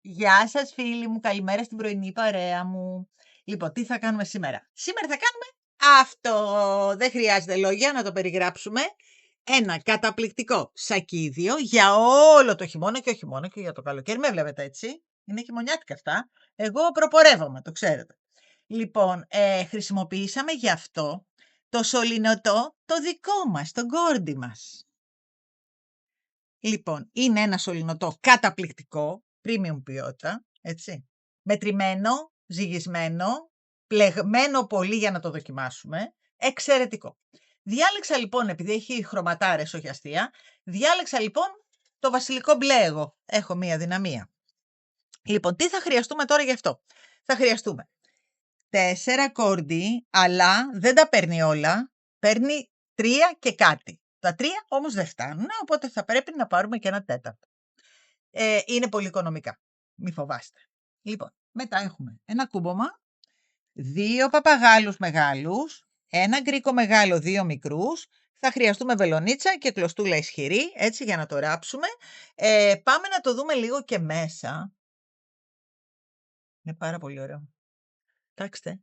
Γεια σας φίλοι μου, καλημέρα στην πρωινή παρέα μου. Λοιπόν, τι θα κάνουμε σήμερα? Σήμερα θα κάνουμε αυτό. Δεν χρειάζεται λόγια να το περιγράψουμε. Ένα καταπληκτικό σακίδιο για όλο το χειμώνα και όχι μόνο και για το καλοκαίρι. Με βλέπετε έτσι. Είναι χειμωνιάτικα αυτά. Εγώ προπορεύομαι, το ξέρετε. Λοιπόν, χρησιμοποιήσαμε γι' αυτό το σωληνωτό το δικό μας, το γκόρντι μας. Λοιπόν, είναι ένα σωληνωτό καταπληκτικό, premium ποιότητα, έτσι. Μετρημένο, ζυγισμένο, πλεγμένο πολύ για να το δοκιμάσουμε. Εξαιρετικό. Διάλεξα λοιπόν, επειδή έχει χρωματάρες, όχι αστεία, διάλεξα λοιπόν το βασιλικό μπλε εγώ. Έχω μία δυναμία. Λοιπόν, τι θα χρειαστούμε τώρα γι' αυτό? Θα χρειαστούμε 4 κόρντι, αλλά δεν τα παίρνει όλα. Παίρνει 3 και κάτι. Τα 3 όμως δεν φτάνουν, οπότε θα πρέπει να πάρουμε και ένα τέταρτο. Είναι πολύ οικονομικά. Μη φοβάστε. Λοιπόν, μετά έχουμε ένα κούμπομα, 2 παπαγάλους μεγάλους, ένα γκρίκο μεγάλο, 2 μικρούς. Θα χρειαστούμε βελονίτσα και κλωστούλα ισχυρή, έτσι για να το ράψουμε. Πάμε να το δούμε λίγο και μέσα. Είναι πάρα πολύ ωραίο. Κοιτάξτε.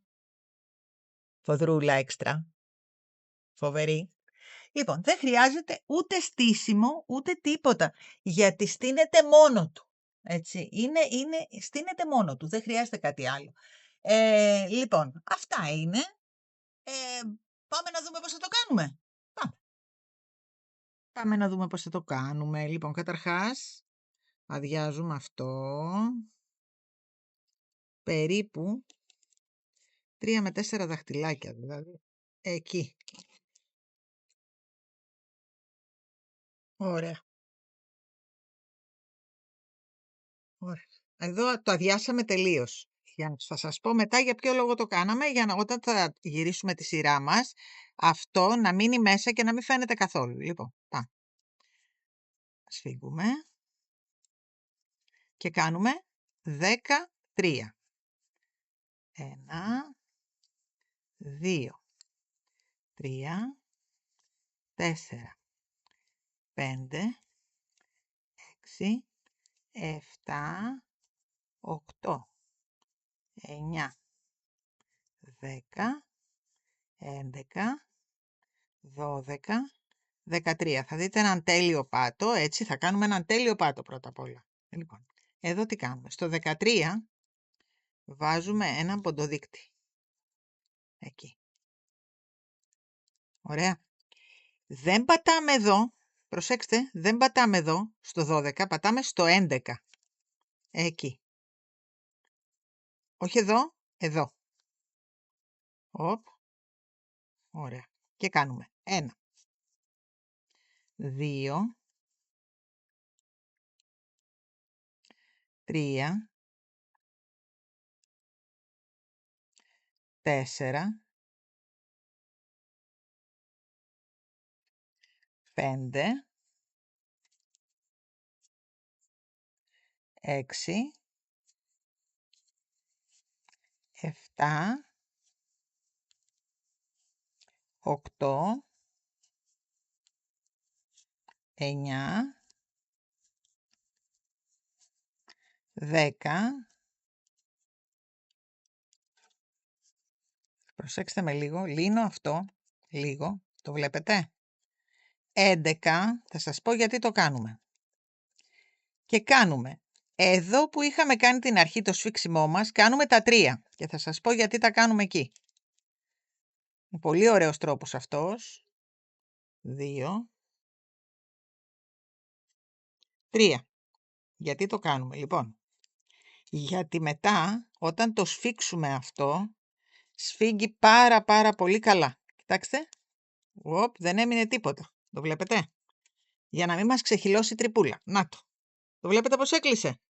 Φοδρούλα έξτρα. Φοβερή. Λοιπόν, δεν χρειάζεται ούτε στήσιμο, ούτε τίποτα, γιατί στείνεται μόνο του. Έτσι, στείνεται μόνο του, δεν χρειάζεται κάτι άλλο. Λοιπόν, αυτά είναι. Πάμε να δούμε πώς θα το κάνουμε. Πάμε να δούμε πώς θα το κάνουμε. Λοιπόν, καταρχάς, αδειάζουμε αυτό. Περίπου 3 με 4 δαχτυλάκια, δηλαδή. Εκεί. Ωραία. Ωραία. Εδώ το αδειάσαμε τελείως. Θα σας πω μετά για ποιο λόγο το κάναμε, για να όταν θα γυρίσουμε τη σειρά μας, αυτό να μείνει μέσα και να μην φαίνεται καθόλου. Λοιπόν, πάμε. Σφίγγουμε και κάνουμε 13. 1, 2, 3, 4, 5, 6, 7, 8, 9, 10, 11, 12, 13. Θα δείτε έναν τέλειο πάτο, έτσι θα κάνουμε έναν τέλειο πάτο πρώτα απ' όλα. Λοιπόν, εδώ τι κάνουμε? Στο 13 βάζουμε έναν ποντοδείκτη. Εκεί. Ωραία. Δεν πατάμε εδώ, προσέξτε, δεν πατάμε εδώ στο 12, πατάμε στο 11. Εκεί. Όχι εδώ, εδώ. Οπ. Ωραία. Και κάνουμε 1, 2, 3, 4, 5, 6, 7, 8, 9, 10. Προσέξτε με λίγο, λύνω αυτό, λίγο, το βλέπετε? 11, θα σας πω γιατί το κάνουμε. Και κάνουμε, εδώ που είχαμε κάνει την αρχή το σφίξιμό μας, κάνουμε τα 3 και θα σας πω γιατί τα κάνουμε εκεί. Είναι πολύ ωραίος τρόπος αυτός. 2, 3. Γιατί το κάνουμε, λοιπόν? Γιατί μετά, όταν το σφίξουμε αυτό, σφίγγει πάρα πολύ καλά. Κοιτάξτε. Οπ, δεν έμεινε τίποτα. Το βλέπετε? Για να μην μας ξεχυλώσει η τρυπούλα. Να το. Το βλέπετε πως έκλεισε?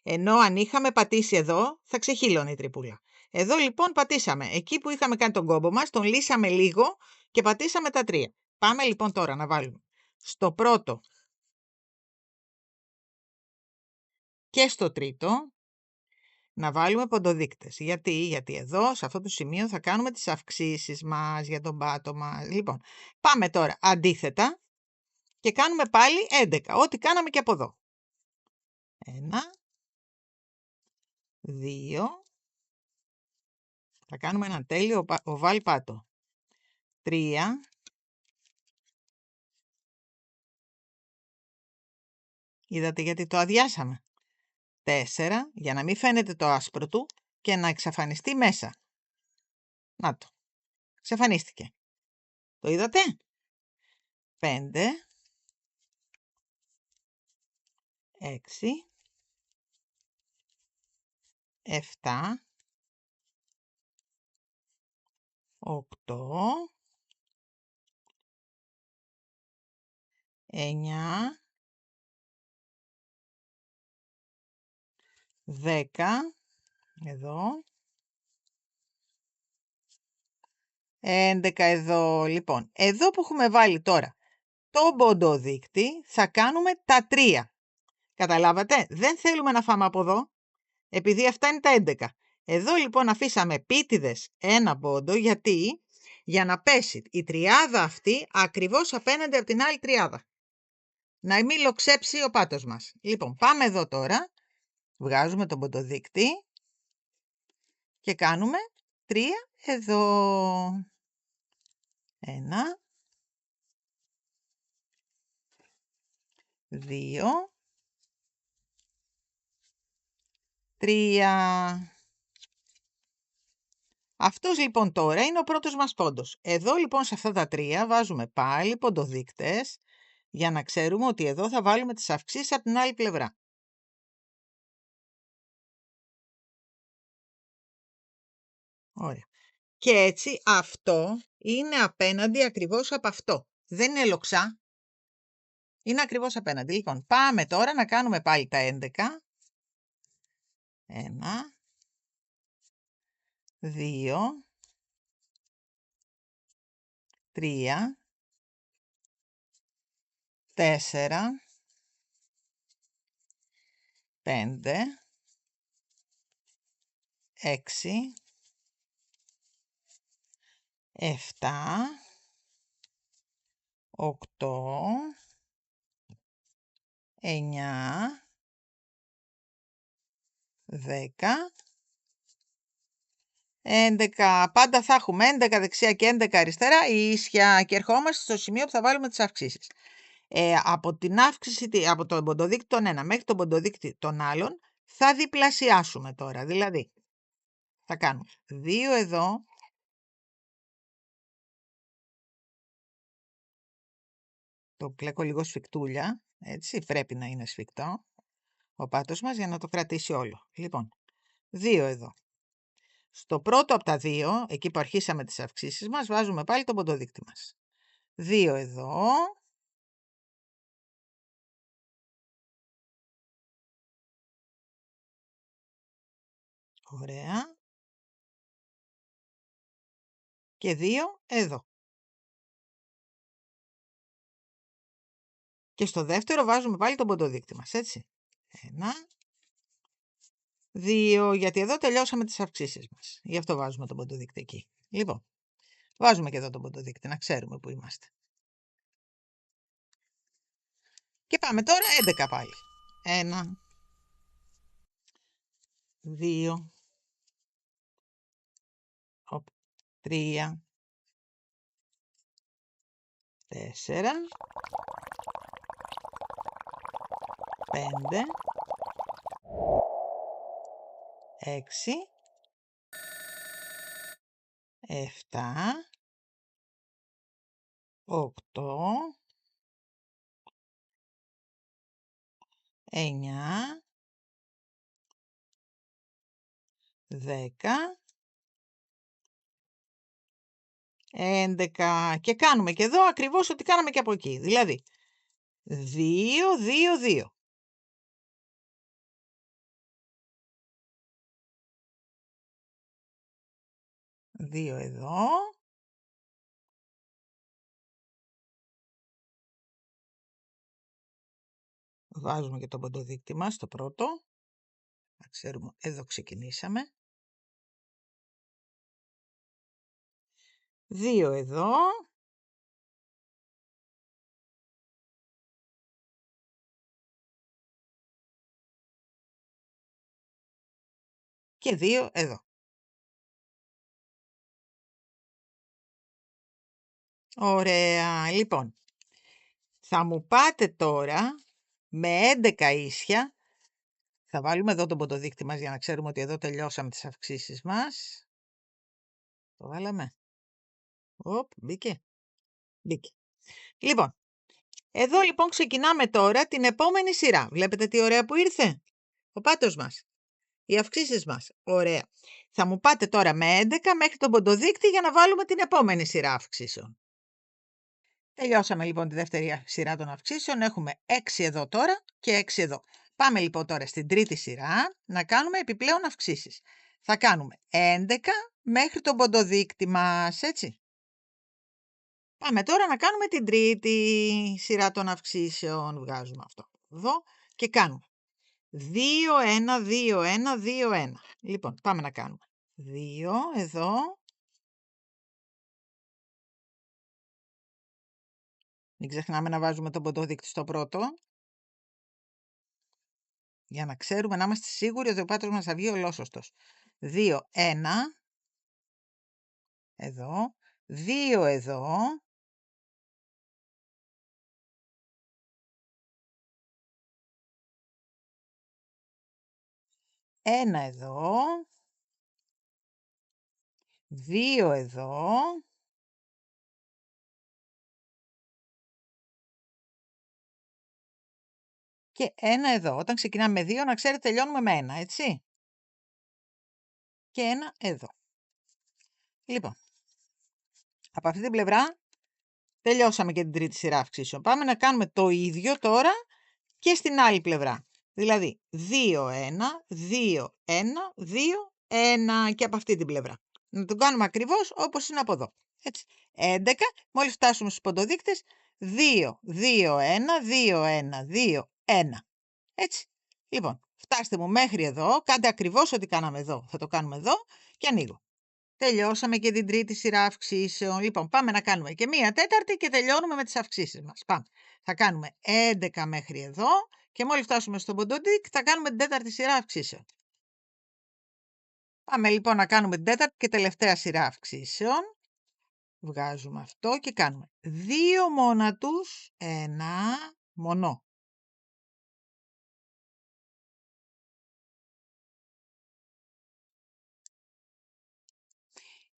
Ενώ αν είχαμε πατήσει εδώ, θα ξεχύλωνε η τρυπούλα. Εδώ λοιπόν πατήσαμε. Εκεί που είχαμε κάνει τον κόμπο μας, τον λύσαμε λίγο και πατήσαμε τα 3. Πάμε λοιπόν τώρα να βάλουμε στο πρώτο και στο τρίτο να βάλουμε ποντοδείκτες. Γιατί εδώ, σε αυτό το σημείο, θα κάνουμε τις αυξήσεις μας για τον πάτο μας. Λοιπόν, πάμε τώρα αντίθετα και κάνουμε πάλι 11. Ό,τι κάναμε και από εδώ. 1, 2. Θα κάνουμε ένα τέλειο οβάλ πάτο. 3. Είδατε γιατί το αδειάσαμε. 4, για να μην φαίνεται το άσπρο του και να εξαφανιστεί μέσα. Να το. Εξαφανίστηκε. Το είδατε? 5, 6, 7, 8, 9, 10, εδώ, 11 εδώ. Λοιπόν, εδώ που έχουμε βάλει τώρα το ποντοδείκτη θα κάνουμε τα 3. Καταλάβατε? Δεν θέλουμε να φάμε από εδώ, επειδή αυτά είναι τα 11. Εδώ λοιπόν αφήσαμε επίτηδες ένα πόντο, γιατί για να πέσει η τριάδα αυτή ακριβώς απέναντι από την άλλη τριάδα. Να μην λοξέψει ο πάτος μας. Λοιπόν, πάμε εδώ τώρα, βγάζουμε τον ποντοδείκτη και κάνουμε 3 εδώ. 1, 2, 3. Αυτός λοιπόν τώρα είναι ο πρώτος μας πόντος. Εδώ λοιπόν σε αυτά τα 3 βάζουμε πάλι ποντοδείκτες για να ξέρουμε ότι εδώ θα βάλουμε τις αυξήσεις από την άλλη πλευρά. Ωραία. Και έτσι αυτό είναι απέναντι ακριβώς από αυτό. Δεν είναι λοξά. Είναι ακριβώς απέναντι. Λοιπόν, πάμε τώρα να κάνουμε πάλι τα 11. 1, 2, 3, 4, 5, 6, 7, 8, 9, 10, 11. Πάντα θα έχουμε 11 δεξιά και 11 αριστερά ίσια και ερχόμαστε στο σημείο που θα βάλουμε τις αυξήσεις. Από την αύξηση, από τον ποντοδείκτη των 1 μέχρι τον ποντοδείκτη των άλλων θα διπλασιάσουμε τώρα. Δηλαδή θα κάνουμε 2 εδώ, το πλέκω λίγο σφιχτούλια, έτσι πρέπει να είναι σφιχτό ο πάτος μας για να το κρατήσει όλο. Λοιπόν, 2 εδώ. Στο πρώτο από τα 2, εκεί που αρχίσαμε τις αυξήσεις μας, βάζουμε πάλι τον ποντοδείκτη μας. 2 εδώ. Ωραία. Και 2 εδώ. Και στο δεύτερο βάζουμε πάλι τον ποντοδείκτη μας, έτσι. 1, 2, γιατί εδώ τελειώσαμε τις αυξήσεις μας. Γι' αυτό βάζουμε τον ποντοδείκτη εκεί. Λοιπόν, βάζουμε και εδώ τον ποντοδείκτη, να ξέρουμε που είμαστε. Και πάμε τώρα 11 πάλι. 1, 2, 3, 4, 5, 6, 7, 8, 9, 10, 11. Και κάνουμε και εδώ ακριβώς ό,τι κάναμε και από εκεί. Δηλαδή, 2, 2, 2. 2 εδώ. Βάζουμε και τον ποντοδείκτη μας στο πρώτο. Να ξέρουμε, εδώ ξεκινήσαμε. 2 εδώ. και 2 εδώ. Ωραία. Λοιπόν, θα μου πάτε τώρα με 11 ίσια. Θα βάλουμε εδώ τον ποντοδείκτη μας για να ξέρουμε ότι εδώ τελειώσαμε τις αυξήσεις μας. Το βάλαμε. Μπήκε. Μπήκε. Λοιπόν, εδώ λοιπόν ξεκινάμε τώρα την επόμενη σειρά. Βλέπετε τι ωραία που ήρθε ο πάτος μας. Οι αυξήσεις μας. Ωραία. Θα μου πάτε τώρα με 11 μέχρι τον ποντοδείκτη για να βάλουμε την επόμενη σειρά αυξήσεων. Τελειώσαμε λοιπόν τη δεύτερη σειρά των αυξήσεων. Έχουμε 6 εδώ τώρα και 6 εδώ. Πάμε λοιπόν τώρα στην τρίτη σειρά να κάνουμε επιπλέον αυξήσεις. Θα κάνουμε 11 μέχρι τον ποντοδείκτη μας, έτσι. Πάμε τώρα να κάνουμε την τρίτη σειρά των αυξήσεων. Βγάζουμε αυτό εδώ και κάνουμε 2, 1, 2, 1, 2, 1. Λοιπόν, πάμε να κάνουμε 2 εδώ. Μην ξεχνάμε να βάζουμε τον ποντοδείκτη στο πρώτο. Για να ξέρουμε, να είμαστε σίγουροι ότι ο πάτος μας θα βγει ολόσωστος. 2, 1. Εδώ. 2 εδώ. 1 εδώ. 2 εδώ. Και 1 εδώ. Όταν ξεκινάμε με 2, να ξέρετε, τελειώνουμε με 1, έτσι. Και 1 εδώ. Λοιπόν, από αυτή την πλευρά τελειώσαμε και την τρίτη σειρά αυξήσεων. Πάμε να κάνουμε το ίδιο τώρα και στην άλλη πλευρά. Δηλαδή 2, 1, 2, 1, 2, 1 και από αυτή την πλευρά. Να το κάνουμε ακριβώς όπως είναι από εδώ. Έτσι. 11, μόλις φτάσουμε στους ποντοδείκτες, 2, 2, 1, 2, 1, 2, 1. Έτσι. Λοιπόν, φτάστε μου μέχρι εδώ, κάντε ακριβώς ό,τι κάναμε εδώ. Θα το κάνουμε εδώ και ανοίγω. Τελειώσαμε και την τρίτη σειρά αυξήσεων. Λοιπόν, πάμε να κάνουμε και μία τέταρτη και τελειώνουμε με τις αυξήσεις μας. Πάμε. Θα κάνουμε 11 μέχρι εδώ και μόλις φτάσουμε στον ποντοδείκτη θα κάνουμε την τέταρτη σειρά αυξήσεων. Πάμε λοιπόν να κάνουμε την τέταρτη και τελευταία σειρά αυξήσεων. Βγάζουμε αυτό και κάνουμε 2 μόνατους, 1 μονό.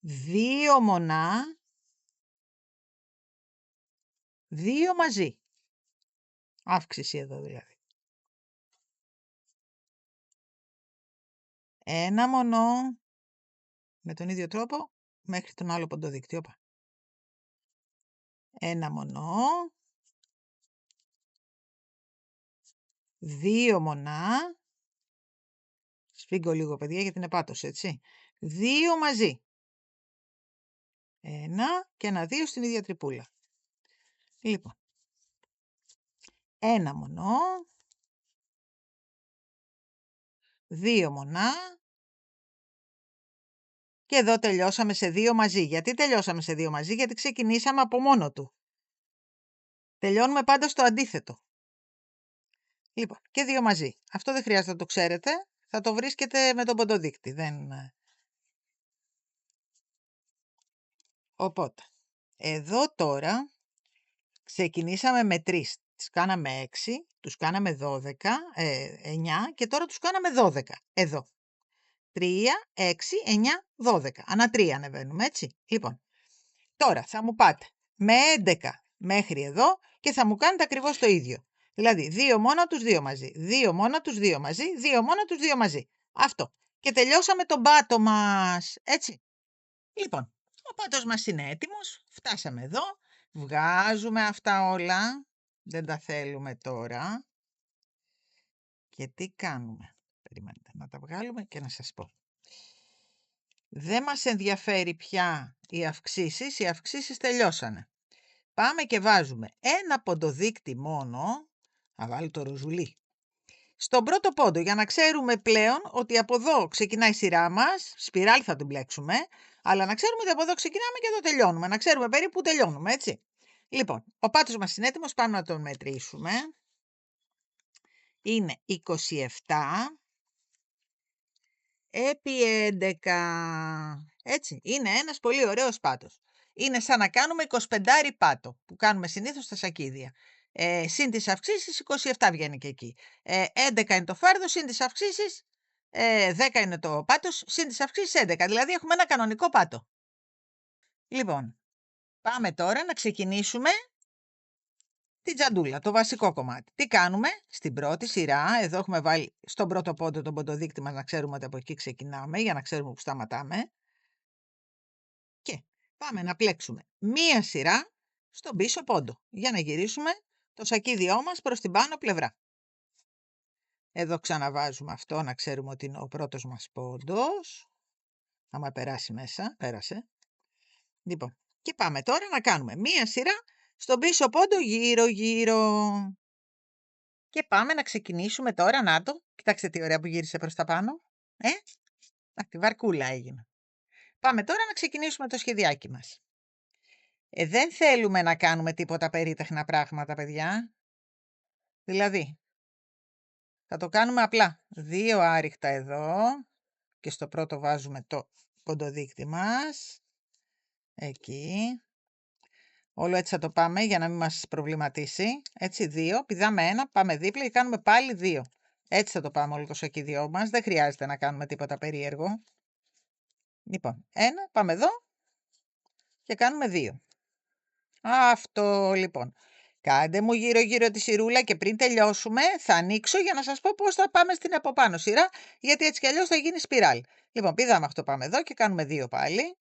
2 μονά, 2 μαζί. Αύξηση εδώ δηλαδή. 1 μονό με τον ίδιο τρόπο μέχρι τον άλλο ποντοδείκτη. 1 μονό, 2 μονά, σφίγγω λίγο παιδιά γιατί είναι πάτος, έτσι. 2 μαζί. 1 και ένα 2 στην ίδια τρυπούλα. Λοιπόν, 1 μονό, 2 μονά και εδώ τελειώσαμε σε 2 μαζί. Γιατί τελειώσαμε σε 2 μαζί? Γιατί ξεκινήσαμε από μόνο του. Τελειώνουμε πάντα στο αντίθετο. Λοιπόν, και 2 μαζί. Αυτό δεν χρειάζεται να το ξέρετε. Θα το βρίσκετε με τον ποντοδείκτη. Οπότε, εδώ τώρα ξεκινήσαμε με 3. Τις κάναμε 6, τους κάναμε 12, 9 και τώρα τους κάναμε 12. Εδώ. 3, 6, 9, 12. Ανά 3 ανεβαίνουμε, έτσι. Λοιπόν, τώρα θα μου πάτε με 11 μέχρι εδώ και θα μου κάνετε ακριβώς το ίδιο. Δηλαδή, 2 μόνα τους 2 μαζί, 2 μόνα τους 2 μαζί, 2 μόνα τους 2 μαζί. Αυτό. Και τελειώσαμε τον πάτο μας, έτσι. Λοιπόν, ο πάτος μας είναι έτοιμος. Φτάσαμε εδώ. Βγάζουμε αυτά όλα. Δεν τα θέλουμε τώρα. Και τι κάνουμε? Περιμένετε να τα βγάλουμε και να σας πω. Δεν μας ενδιαφέρει πια οι αυξήσεις. Οι αυξήσεις τελειώσανε. Πάμε και βάζουμε ένα ποντοδείκτη μόνο. Θα βάλω το ροζουλί. Στον πρώτο πόντο, για να ξέρουμε πλέον ότι από εδώ ξεκινάει η σειρά μας. Σπιράλ θα την μπλέξουμε. Αλλά να ξέρουμε ότι από εδώ ξεκινάμε και εδώ τελειώνουμε. Να ξέρουμε περίπου που τελειώνουμε, έτσι. Λοιπόν, ο πάτος μας είναι έτοιμος. Πάμε να τον μετρήσουμε. Είναι 27, επί 11. Έτσι, είναι ένας πολύ ωραίος πάτος. Είναι σαν να κάνουμε 25 πάτο, που κάνουμε συνήθως στα σακίδια. Συν τις αυξήσεις, 27 βγαίνει και εκεί. 11 είναι το φάρδο, συν τις αυξήσεις, 10 είναι το πάτος, συν τις αυξήσεις 11. Δηλαδή έχουμε ένα κανονικό πάτο. Λοιπόν, πάμε τώρα να ξεκινήσουμε την τζαντούλα, το βασικό κομμάτι. Τι κάνουμε? Στην πρώτη σειρά, εδώ έχουμε βάλει στον πρώτο πόντο τον ποντοδείκτη μας, να ξέρουμε ότι από εκεί ξεκινάμε, για να ξέρουμε που σταματάμε. Και πάμε να πλέξουμε μία σειρά στον πίσω πόντο, για να γυρίσουμε το σακίδιό μας προς την πάνω πλευρά. Εδώ ξαναβάζουμε αυτό, να ξέρουμε ότι είναι ο πρώτος μας πόντος. Άμα περάσει μέσα, πέρασε. Λοιπόν, και πάμε τώρα να κάνουμε μία σειρά στον πίσω πόντο γύρω-γύρω. Και πάμε να ξεκινήσουμε τώρα, να το. Κοιτάξτε τι ωραία που γύρισε προς τα πάνω. Τη βαρκούλα έγινε. Πάμε τώρα να ξεκινήσουμε το σχεδιάκι μας. Δεν θέλουμε να κάνουμε τίποτα περίτεχνα πράγματα, παιδιά. Δηλαδή, θα το κάνουμε απλά. 2 άριχτα εδώ και στο πρώτο βάζουμε το ποντοδείκτη μας. Εκεί. Όλο έτσι θα το πάμε για να μην μας προβληματίσει. Έτσι 2, πηδάμε 1, πάμε δίπλα και κάνουμε πάλι 2. Έτσι θα το πάμε όλο το σακίδιό μας. Δεν χρειάζεται να κάνουμε τίποτα περίεργο. Λοιπόν, 1, πάμε εδώ και κάνουμε 2. Αυτό λοιπόν. Κάντε μου γύρω-γύρω τη σειρούλα και πριν τελειώσουμε θα ανοίξω για να σας πω πώς θα πάμε στην από πάνω σειρά, γιατί έτσι κι αλλιώς θα γίνει σπιράλ. Λοιπόν, πηδάμε αυτό, πάμε εδώ και κάνουμε 2 πάλι.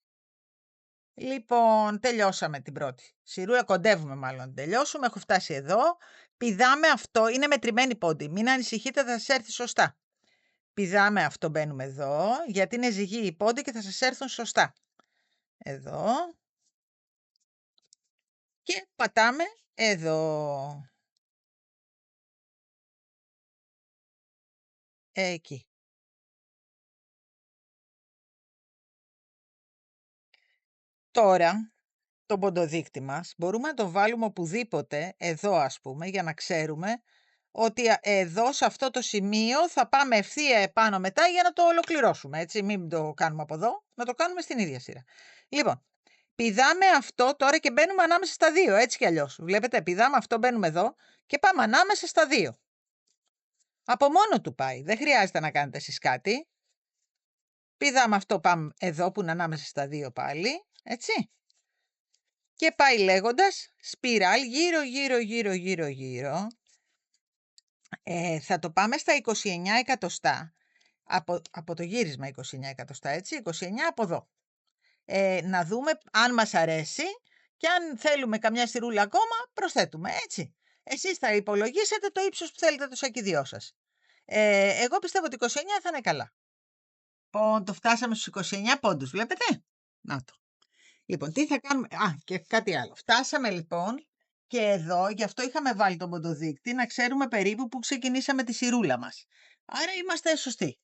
Λοιπόν, τελειώσαμε την πρώτη σειρούλα, κοντεύουμε μάλλον να τελειώσουμε, έχω φτάσει εδώ. Πηδάμε αυτό, είναι μετρημένη πόντη, μην ανησυχείτε, θα σας έρθει σωστά. Πηδάμε αυτό, μπαίνουμε εδώ, γιατί είναι ζυγή η πόντη και θα σας έρθουν σωστά. Εδώ. Και πατάμε εδώ. Εκεί. Τώρα, το ποντοδείκτη μας μπορούμε να το βάλουμε οπουδήποτε, εδώ ας πούμε, για να ξέρουμε ότι εδώ σε αυτό το σημείο θα πάμε ευθεία επάνω μετά για να το ολοκληρώσουμε. Έτσι, μην το κάνουμε από εδώ, να το κάνουμε στην ίδια σειρά. Λοιπόν, πηδάμε αυτό τώρα και μπαίνουμε ανάμεσα στα 2, έτσι κι αλλιώς. Βλέπετε, πηδάμε αυτό, μπαίνουμε εδώ και πάμε ανάμεσα στα 2. Από μόνο του πάει, δεν χρειάζεται να κάνετε εσείς κάτι. Πηδάμε αυτό, πάμε εδώ που είναι ανάμεσα στα 2 πάλι, έτσι. Και πάει λέγοντας σπιράλ γύρω. Θα το πάμε στα 29 εκατοστά. Από το γύρισμα 29 εκατοστά, έτσι, 29 από εδώ. Να δούμε αν μας αρέσει και αν θέλουμε καμιά σειρούλα ακόμα, προσθέτουμε, έτσι. Εσείς θα υπολογίσετε το ύψος που θέλετε το σακιδιό σας. Εγώ πιστεύω ότι 29 θα είναι καλά. Λοιπόν, το φτάσαμε στους 29 πόντους, βλέπετε. Να το. Λοιπόν, τι θα κάνουμε. Και κάτι άλλο. Φτάσαμε λοιπόν και εδώ, γι' αυτό είχαμε βάλει τον ποντοδείκτη, να ξέρουμε περίπου που ξεκινήσαμε τη σειρούλα μας. Άρα είμαστε σωστοί.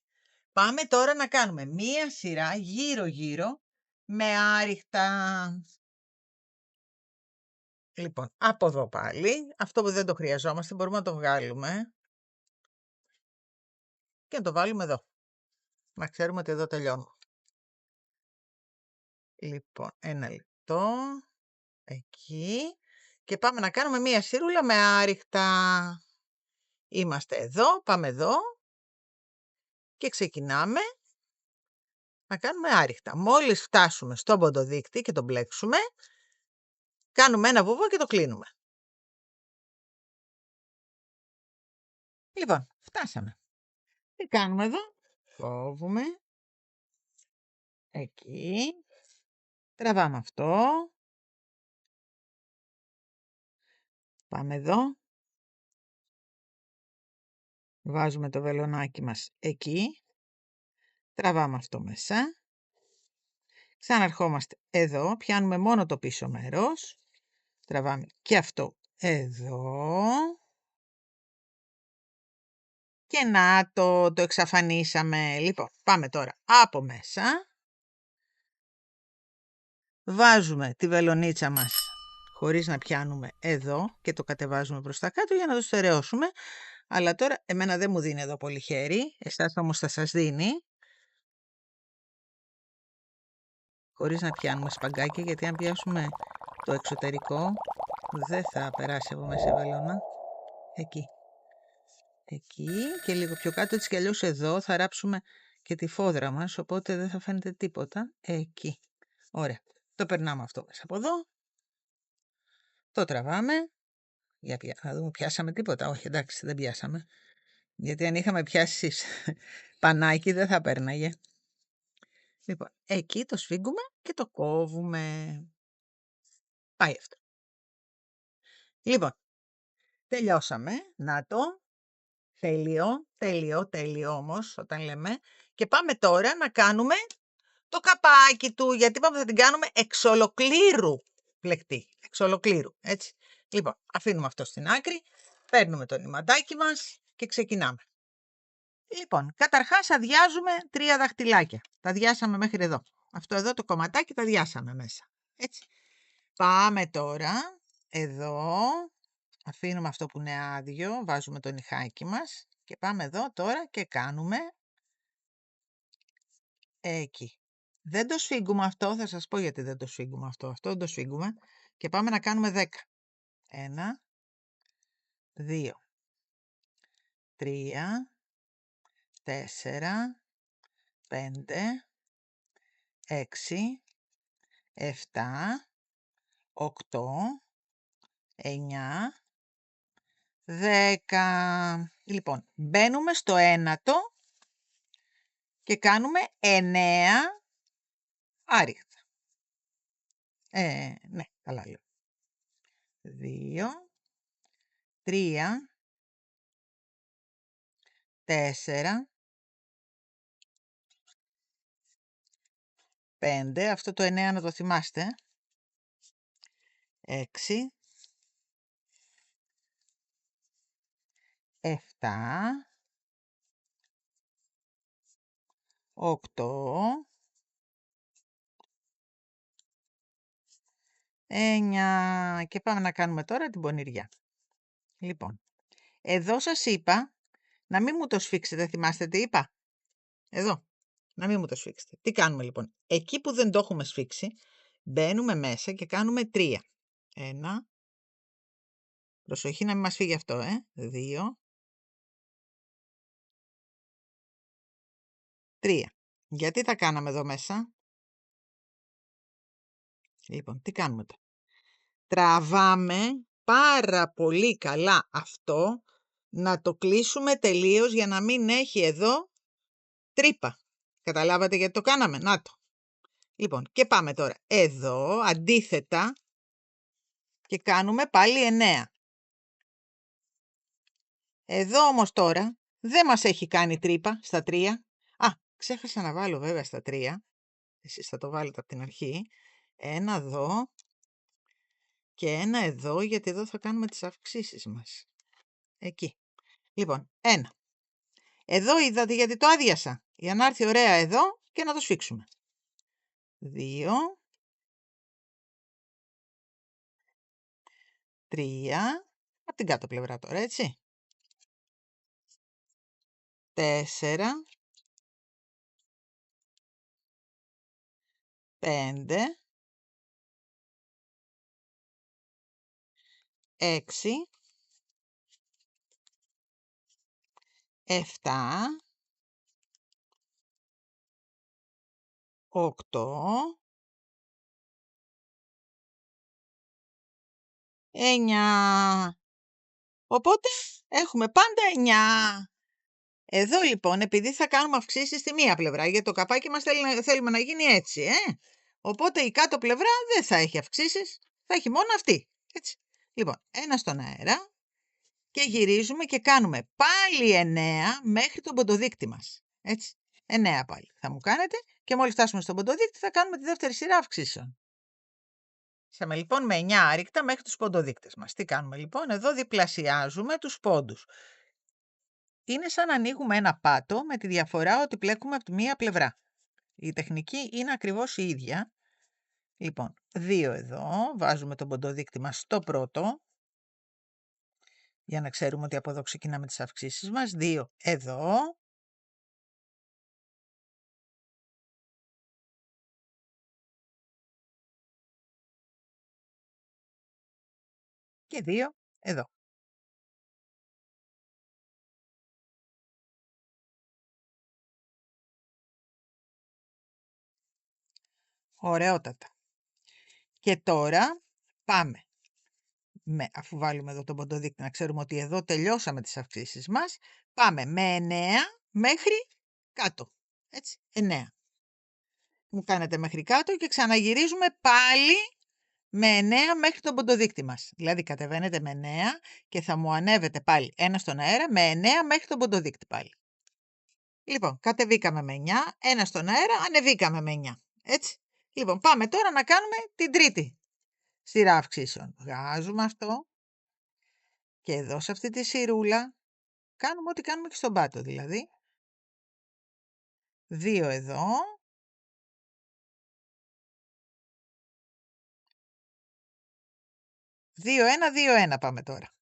Πάμε τώρα να κάνουμε μία σειρά γύρω-γύρω με άριχτα. Λοιπόν, από εδώ πάλι, αυτό που δεν το χρειαζόμαστε μπορούμε να το βγάλουμε και να το βάλουμε εδώ. Να ξέρουμε ότι εδώ τελειώνουμε. Λοιπόν, 1 λεπτό. Εκεί. Και πάμε να κάνουμε μία σειρούλα με άριχτα. Είμαστε εδώ, πάμε εδώ και ξεκινάμε να κάνουμε άριχτα. Μόλις φτάσουμε στον ποντοδείκτη και τον μπλέξουμε, κάνουμε ένα βουβό και το κλείνουμε. Λοιπόν, φτάσαμε. Τι κάνουμε εδώ? Κόβουμε. Εκεί. Τραβάμε αυτό. Πάμε εδώ. Βάζουμε το βελονάκι μας εκεί. Τραβάμε αυτό μέσα. Ξαναρχόμαστε εδώ. Πιάνουμε μόνο το πίσω μέρος. Τραβάμε και αυτό εδώ. Και να το εξαφανίσαμε. Λοιπόν, πάμε τώρα από μέσα. Βάζουμε τη βελονίτσα μας χωρίς να πιάνουμε εδώ και το κατεβάζουμε προς τα κάτω για να το στερεώσουμε. Αλλά τώρα εμένα δεν μου δίνει εδώ πολύ χέρι, εσάς όμως θα σας δίνει. χωρίς να πιάνουμε σπαγκάκια, γιατί αν πιάσουμε το εξωτερικό δεν θα περάσει από μέσα η βελόνα. Εκεί. Εκεί και λίγο πιο κάτω, έτσι κι αλλιώς εδώ θα ράψουμε και τη φόδρα μας, οπότε δεν θα φαίνεται τίποτα. Εκεί. Ωραία. Το περνάμε αυτό μέσα από εδώ. Το τραβάμε. Για να δούμε, πιάσαμε τίποτα. Όχι, εντάξει, δεν πιάσαμε. Γιατί αν είχαμε πιάσει πανάκι δεν θα πέρναγε. Λοιπόν, εκεί το σφίγγουμε και το κόβουμε. Πάει αυτό. Λοιπόν, τελειώσαμε. Να το. Τέλειο όμως όταν λέμε. Και πάμε τώρα να κάνουμε το καπάκι του. Γιατί είπαμε θα την κάνουμε εξ ολοκλήρου πλεκτή. Εξ ολοκλήρου, έτσι. Λοιπόν, αφήνουμε αυτό στην άκρη. Παίρνουμε το νηματάκι μας και ξεκινάμε. Λοιπόν, καταρχάς αδειάζουμε 3 δαχτυλάκια. Τα αδειάσαμε μέχρι εδώ. Αυτό εδώ το κομματάκι τα αδειάσαμε μέσα. Έτσι. Πάμε τώρα εδώ. Αφήνουμε αυτό που είναι άδειο. Βάζουμε το νυχάκι μας. Και πάμε εδώ τώρα και κάνουμε εκεί. Δεν το σφίγγουμε αυτό. Θα σας πω γιατί δεν το σφίγγουμε αυτό. Αυτό δεν το σφίγγουμε. Και πάμε να κάνουμε 10. 1, 2, 3, 4, 5, 6, 7, 8, 9, 10. Λοιπόν, μπαίνουμε στο ένατο και κάνουμε 9 άριχτα. Ναι, καλά λέω. 2, 3, 4, 5, αυτό το 9 να το θυμάστε. 6, 7, 8, 9. Και πάμε να κάνουμε τώρα την πονηριά. Λοιπόν, εδώ σας είπα να μην μου το σφίξετε. Θυμάστε τι είπα? Εδώ. Να μην μου το σφίξετε. Τι κάνουμε λοιπόν? Εκεί που δεν το έχουμε σφίξει, μπαίνουμε μέσα και κάνουμε 3. 1. Προσοχή να μην μας φύγει αυτό, 2. 3. Γιατί τα κάναμε εδώ μέσα? Λοιπόν, τι κάνουμε τώρα? Τραβάμε πάρα πολύ καλά αυτό, να το κλείσουμε τελείως για να μην έχει εδώ τρύπα. Καταλάβατε γιατί το κάναμε? Να το. Λοιπόν, και πάμε τώρα εδώ, αντίθετα, και κάνουμε πάλι 9. Εδώ όμως τώρα δεν μας έχει κάνει τρύπα στα 3. Α, ξέχασα να βάλω βέβαια στα 3. Εσείς θα το βάλετε από την αρχή. 1 εδώ και 1 εδώ, γιατί εδώ θα κάνουμε τις αυξήσεις μας. Εκεί. Λοιπόν, 1. Εδώ είδατε γιατί το άδειασα. Για να έρθει ωραία εδώ και να το σφίξουμε. 2. 3. Από την κάτω πλευρά τώρα, έτσι. 4. 5. 6. 7. 8. 9. Οπότε έχουμε πάντα 9. Εδώ λοιπόν, επειδή θα κάνουμε αυξήσεις στη μία πλευρά, γιατί το καπάκι μας θέλουμε να γίνει έτσι, οπότε η κάτω πλευρά δεν θα έχει αυξήσεις, θα έχει μόνο αυτή. Έτσι. Λοιπόν, 1 στον αέρα και γυρίζουμε και κάνουμε πάλι 9 μέχρι τον ποντοδείκτη μας. Έτσι. 9 πάλι θα μου κάνετε και μόλις φτάσουμε στον ποντοδείκτη θα κάνουμε τη δεύτερη σειρά αυξήσεων. Είσαμε λοιπόν με 9 άρρηκτα μέχρι τους ποντοδείκτες μας. Τι κάνουμε λοιπόν? Εδώ διπλασιάζουμε τους πόντους. Είναι σαν να ανοίγουμε ένα πάτο με τη διαφορά ότι πλέκουμε από τη μία πλευρά. Η τεχνική είναι ακριβώς η ίδια. Λοιπόν, 2 εδώ, βάζουμε τον ποντοδείκτη μας στο πρώτο, για να ξέρουμε ότι από εδώ ξεκινάμε τις αυξήσεις μας. 2 εδώ. και 2 εδώ. Ωραιότατα. Και τώρα πάμε, αφού βάλουμε εδώ τον ποντοδείκτη, να ξέρουμε ότι εδώ τελειώσαμε τις αυξήσεις μας, πάμε με 9 μέχρι κάτω. Έτσι, 9. Μου κάνετε μέχρι κάτω και ξαναγυρίζουμε πάλι με 9 μέχρι τον ποντοδείκτη μας. Δηλαδή κατεβαίνετε με 9 και θα μου ανέβετε πάλι ένα στον αέρα με 9 μέχρι τον ποντοδείκτη πάλι. Λοιπόν, κατεβήκαμε με 9, ένα στον αέρα, ανεβήκαμε με 9. Έτσι. Λοιπόν, πάμε τώρα να κάνουμε την τρίτη σειρά αυξήσεων. Βγάζουμε αυτό και εδώ σε αυτή τη σειρούλα κάνουμε ό,τι κάνουμε και στον πάτο, δηλαδή. 2 εδώ. 2-1, 2-1 πάμε τώρα.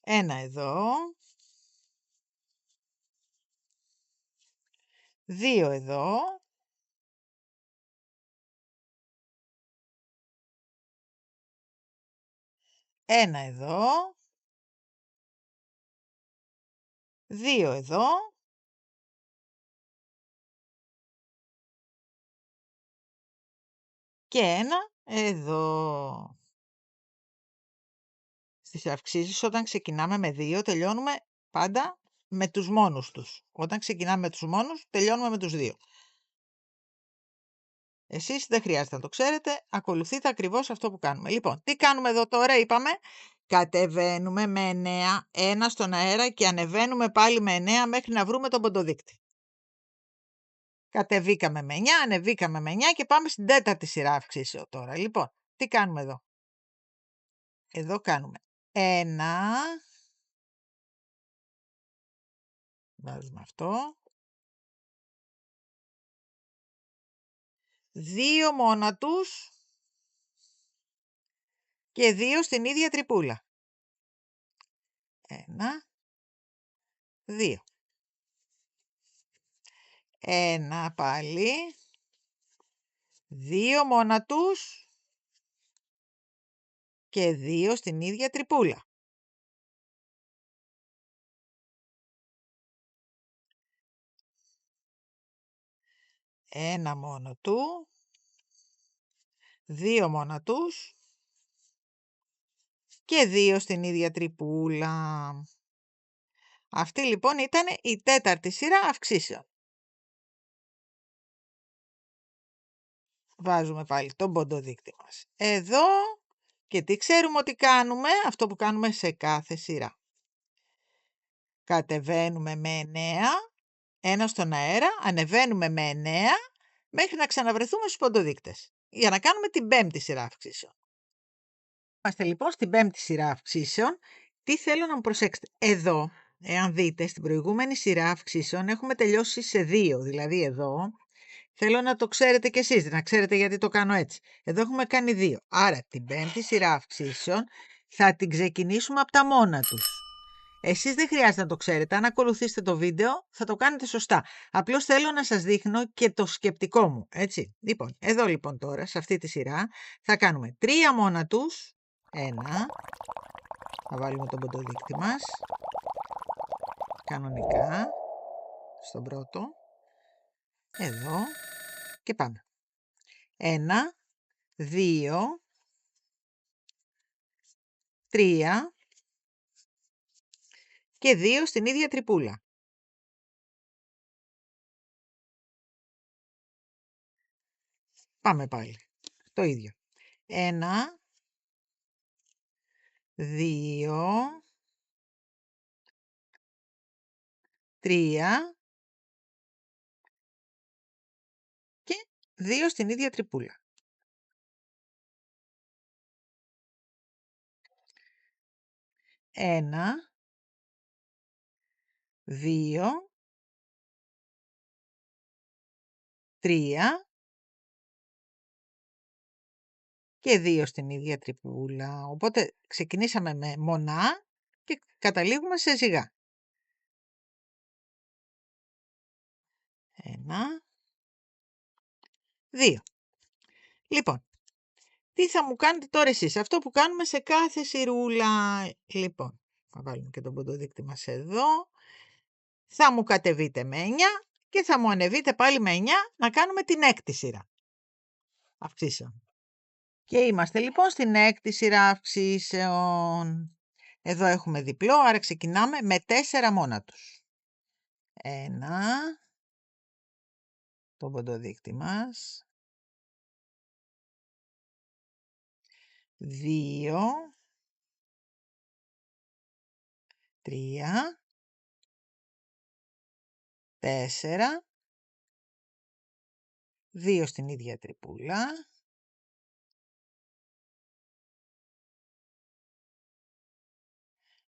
1 εδώ. 2 εδώ. 1 εδώ. 2 εδώ. Και 1 εδώ. Στις αυξήσεις όταν ξεκινάμε με 2 τελειώνουμε πάντα με τους μόνους τους. Όταν ξεκινάμε με τους μόνους τελειώνουμε με τους 2. Εσείς δεν χρειάζεται να το ξέρετε, ακολουθείτε ακριβώς αυτό που κάνουμε. Λοιπόν, τι κάνουμε εδώ τώρα, είπαμε, κατεβαίνουμε με 9, ένα στον αέρα και ανεβαίνουμε πάλι με 9 μέχρι να βρούμε τον ποντοδείκτη. Κατεβήκαμε με 9, ανεβήκαμε με 9 και πάμε στην τέταρτη σειρά αυξήσεων τώρα. Λοιπόν, τι κάνουμε εδώ. Εδώ κάνουμε 1, βάζουμε αυτό, 2 μόνα τους και 2 στην ίδια τρυπούλα. 1, 2. 1 πάλι, 2 μόνα τους και 2 στην ίδια τρυπούλα. 1 μόνο του, 2 μόνα τους και 2 στην ίδια τρυπούλα. Αυτή λοιπόν ήταν η τέταρτη σειρά αυξήσεων. Βάζουμε πάλι τον ποντοδείκτη μας εδώ και τι ξέρουμε ότι κάνουμε, αυτό που κάνουμε σε κάθε σειρά. Κατεβαίνουμε με 9, ένα στον αέρα, ανεβαίνουμε με 9 μέχρι να ξαναβρεθούμε στους ποντοδείκτες για να κάνουμε την πέμπτη σειρά αυξήσεων. Είμαστε λοιπόν στην πέμπτη σειρά αυξήσεων. Τι θέλω να μου προσέξετε. Εδώ, εάν δείτε, στην προηγούμενη σειρά αυξήσεων έχουμε τελειώσει σε 2. Δηλαδή εδώ, θέλω να το ξέρετε κι εσείς, να ξέρετε γιατί το κάνω έτσι. Εδώ έχουμε κάνει 2. Άρα την πέμπτη σειρά αυξήσεων θα την ξεκινήσουμε από τα μόνα τους. Εσείς δεν χρειάζεται να το ξέρετε. Αν ακολουθήσετε το βίντεο θα το κάνετε σωστά. Απλώς θέλω να σας δείχνω και το σκεπτικό μου. Έτσι. Λοιπόν, εδώ λοιπόν τώρα, σε αυτή τη σειρά, θα κάνουμε 3 μόνα τους. 1. Θα βάλουμε τον ποντοδείκτη μας. Κανονικά. Στον πρώτο. Εδώ. Και πάμε. 1, 2, 3 και 2 στην ίδια τρυπούλα. Πάμε πάλι. Το ίδιο. 1, 2, 3 και 2 στην ίδια τρυπούλα. 1, 2, 3 και 2 στην ίδια τρυπούλα. Οπότε ξεκινήσαμε με μονά και καταλήγουμε σε ζυγά. 1, 2. Λοιπόν, Τι θα μου κάνετε τώρα εσείς? Αυτό που κάνουμε σε κάθε σειρούλα. Λοιπόν, θα βάλουμε και τον ποντοδείκτη μας εδώ. Θα μου κατεβείτε με 9 και θα μου ανεβείτε πάλι με 9 να κάνουμε την έκτη σειρά αυξήσεων. Και είμαστε λοιπόν στην έκτη σειρά αυξήσεων. Εδώ έχουμε διπλό, άρα ξεκινάμε με 4 μόνα τους. 1, το ποντοδείκτη μας. 2, 3, 4, 2 στην ίδια τρυπούλα.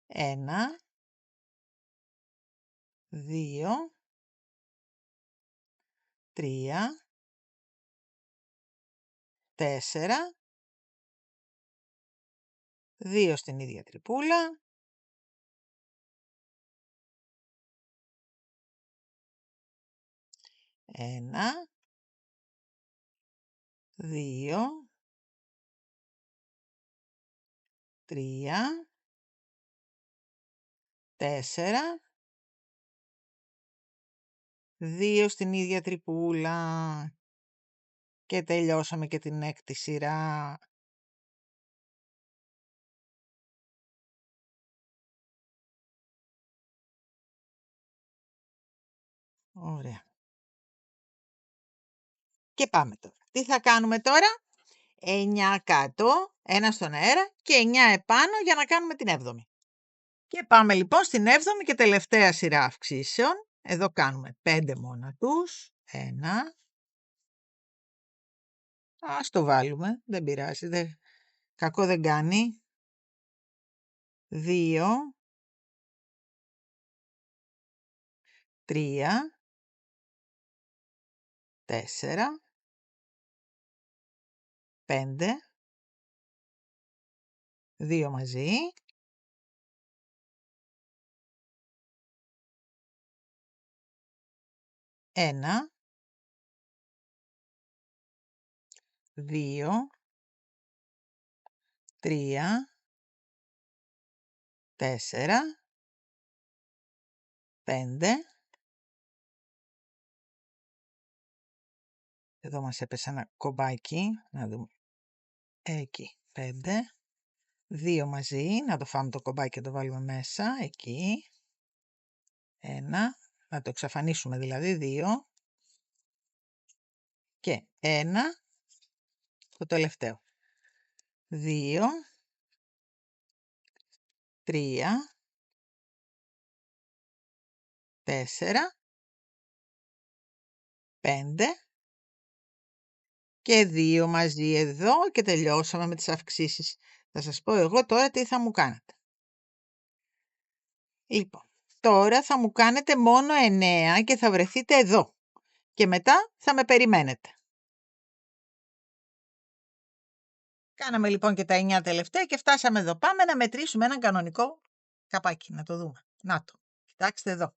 1, 2, 3, 4, 2 στην ίδια τρυπούλα. 1, 2, 3, 4, 2 στην ίδια τρυπούλα. Και τελειώσαμε και την έκτη σειρά. Ωραία. Και πάμε τώρα. Τι θα κάνουμε τώρα? 9 κάτω, 1 στον αέρα και 9 επάνω για να κάνουμε την 7η. Και πάμε λοιπόν στην 7η και τελευταία σειρά αυξήσεων. Εδώ κάνουμε 5 μόνα τους. 1. Ας το βάλουμε, δεν πειράζει, κακό δεν κάνει. 2, 3, 4, 5, 2 μαζί. 1, 2, 3, 4, 5. Εδώ μας έπεσε ένα κομπάκι, να δούμε. Εκεί, 5. 2 μαζί, να το φάμε το κομπάκι και το βάλουμε μέσα, εκεί. 1, να το εξαφανίσουμε δηλαδή, 2. Και 1, το τελευταίο. 2, 3, 4, 5 και 2 μαζί εδώ και τελειώσαμε με τις αυξήσεις. Θα σας πω εγώ τώρα τι θα μου κάνετε. Λοιπόν, τώρα θα μου κάνετε μόνο 9 και θα βρεθείτε εδώ. Και μετά θα με περιμένετε. Κάναμε λοιπόν και τα 9 τελευταία και φτάσαμε εδώ. Πάμε να μετρήσουμε έναν κανονικό καπάκι, να το δούμε. Να το, κοιτάξτε εδώ.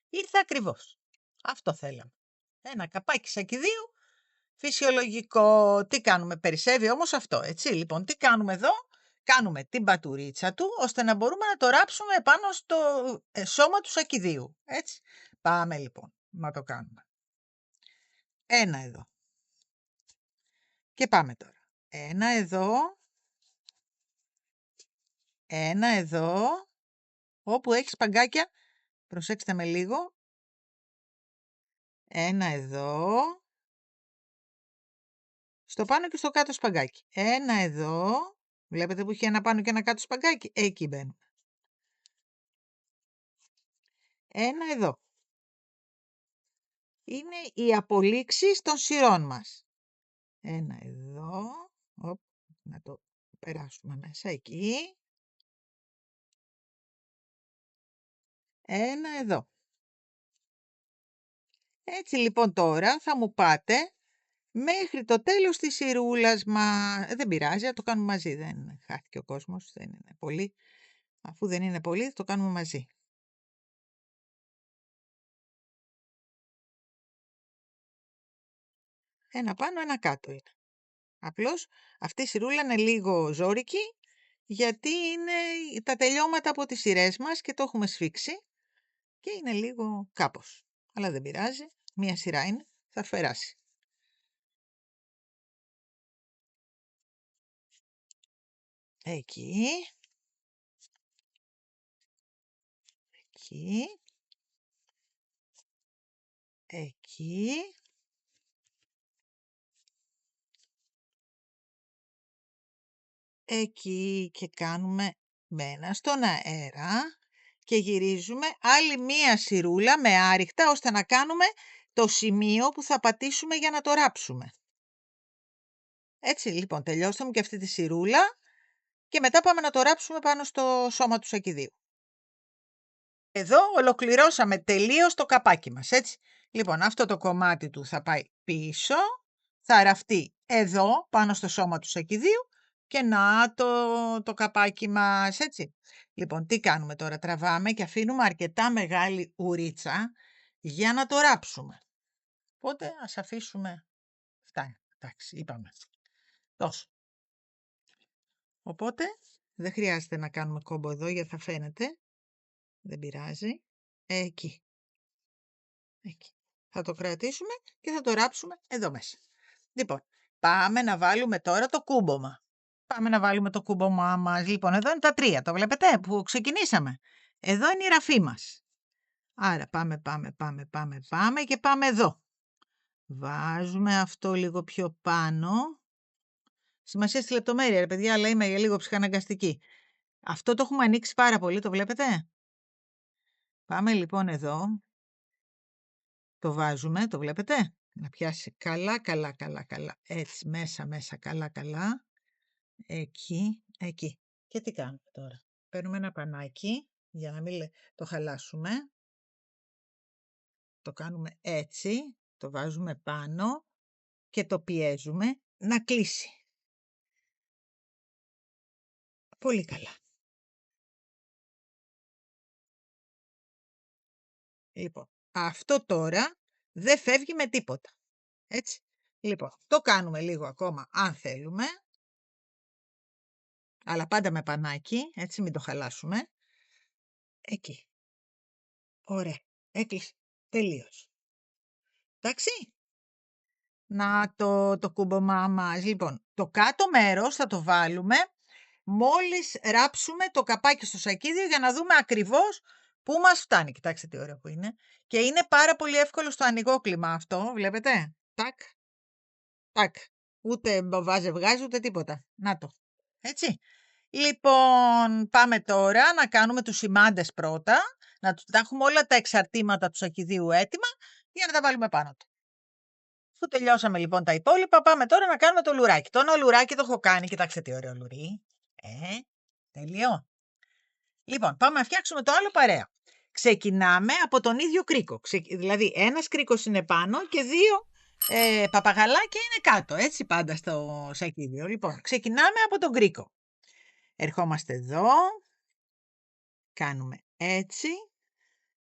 Ήρθε ακριβώς. Αυτό θέλαμε. Ένα καπάκι σακιδίου, φυσιολογικό. Τι κάνουμε, περισσεύει όμως αυτό, έτσι. Λοιπόν, τι κάνουμε εδώ? Κάνουμε την πατουρίτσα του, ώστε να μπορούμε να το ράψουμε πάνω στο σώμα του σακιδίου, έτσι. Πάμε λοιπόν να το κάνουμε. Ένα εδώ. Και πάμε τώρα. Ένα εδώ. Ένα εδώ. Όπου έχει σπαγκάκια, προσέξτε με λίγο. Ένα εδώ. Στο πάνω και στο κάτω σπαγκάκι. Ένα εδώ. Βλέπετε που έχει ένα πάνω και ένα κάτω σπαγκάκι. Εκεί μπαίνουμε. Ένα εδώ. Είναι οι απολύξεις των σειρών μας. Ένα εδώ. Να το περάσουμε μέσα εκεί. Ένα εδώ. Έτσι λοιπόν τώρα θα μου πάτε μέχρι το τέλος της σειρούλας μας. Δεν πειράζει, θα το κάνουμε μαζί. Δεν χάθηκε ο κόσμος, δεν είναι πολύ. Αφού δεν είναι πολύ, θα το κάνουμε μαζί. Ένα πάνω, ένα κάτω είναι. Απλώς αυτή η σειρούλα είναι λίγο ζώρικη, γιατί είναι τα τελειώματα από τις σειρές μας και το έχουμε σφίξει και είναι λίγο κάπως. Αλλά δεν πειράζει, μία σειρά είναι, θα περάσει. Εκεί. Εκεί. Εκεί. Εκεί και κάνουμε μένα στον αέρα και γυρίζουμε άλλη μία σειρούλα με άριχτα, ώστε να κάνουμε το σημείο που θα πατήσουμε για να το ράψουμε. Έτσι, λοιπόν, τελειώσαμε και αυτή τη σειρούλα και μετά πάμε να το ράψουμε πάνω στο σώμα του σακιδίου. Εδώ ολοκληρώσαμε τελείως το καπάκι μας, έτσι. Λοιπόν, αυτό το κομμάτι του θα πάει πίσω, θα ραφτεί εδώ πάνω στο σώμα του σακιδίου και να το καπάκι μας, έτσι. Λοιπόν, τι κάνουμε τώρα, τραβάμε και αφήνουμε αρκετά μεγάλη ουρίτσα για να το ράψουμε. Οπότε ας αφήσουμε, φτάνει, εντάξει, είπαμε, τόσο. Οπότε δεν χρειάζεται να κάνουμε κόμπο εδώ γιατί θα φαίνεται, δεν πειράζει, εκεί. Εκεί. Θα το κρατήσουμε και θα το ράψουμε εδώ μέσα. Λοιπόν, πάμε να βάλουμε τώρα το κούμπομα. Πάμε να βάλουμε το κούμπομά μας. Λοιπόν, εδώ είναι τα 3, το βλέπετε, που ξεκινήσαμε. Εδώ είναι η ραφή μας. Άρα πάμε και πάμε εδώ. Βάζουμε αυτό λίγο πιο πάνω. Σημασία στη λεπτομέρεια, ρε παιδιά, αλλά είμαι λίγο ψυχαναγκαστική. Αυτό το έχουμε ανοίξει πάρα πολύ, το βλέπετε. Πάμε λοιπόν εδώ. Το βάζουμε, το βλέπετε. Να πιάσει καλά. Έτσι, μέσα, καλά. Εκεί. Και τι κάνουμε τώρα. Παίρνουμε ένα πανάκι, για να μην το χαλάσουμε. Το κάνουμε έτσι, το βάζουμε πάνω και το πιέζουμε να κλείσει. Πολύ καλά. Λοιπόν, αυτό τώρα δεν φεύγει με τίποτα. Έτσι. Λοιπόν, το κάνουμε λίγο ακόμα αν θέλουμε. Αλλά πάντα με πανάκι, έτσι μην το χαλάσουμε. Εκεί. Ωραία. Έκλεισε. Τελείως. Εντάξει. Να το κούμπομά μας. Λοιπόν, το κάτω μέρος θα το βάλουμε μόλις ράψουμε το καπάκι στο σακίδιο για να δούμε ακριβώς πού μας φτάνει. Κοιτάξτε τι ωραίο που είναι. Και είναι πάρα πολύ εύκολο στο ανοιγόκλιμα αυτό, βλέπετε. Τάκ. Ούτε βγάζει ούτε τίποτα. Να το. Έτσι. Λοιπόν, πάμε τώρα να κάνουμε τους σημάντες πρώτα, να έχουμε όλα τα εξαρτήματα του σακιδίου έτοιμα για να τα βάλουμε πάνω του. Αφού τελειώσαμε λοιπόν τα υπόλοιπα, πάμε τώρα να κάνουμε το λουράκι. Το λουράκι το έχω κάνει, κοιτάξτε τι ωραίο λουρί. Τέλειο. Λοιπόν, πάμε να φτιάξουμε το άλλο παρέα. Ξεκινάμε από τον ίδιο κρίκο. Δηλαδή, ένας κρίκος είναι πάνω και 2 παπαγαλάκια είναι κάτω. Έτσι πάντα στο σακίδιο. Λοιπόν, ξεκινάμε από τον κρίκο. Ερχόμαστε εδώ, κάνουμε έτσι,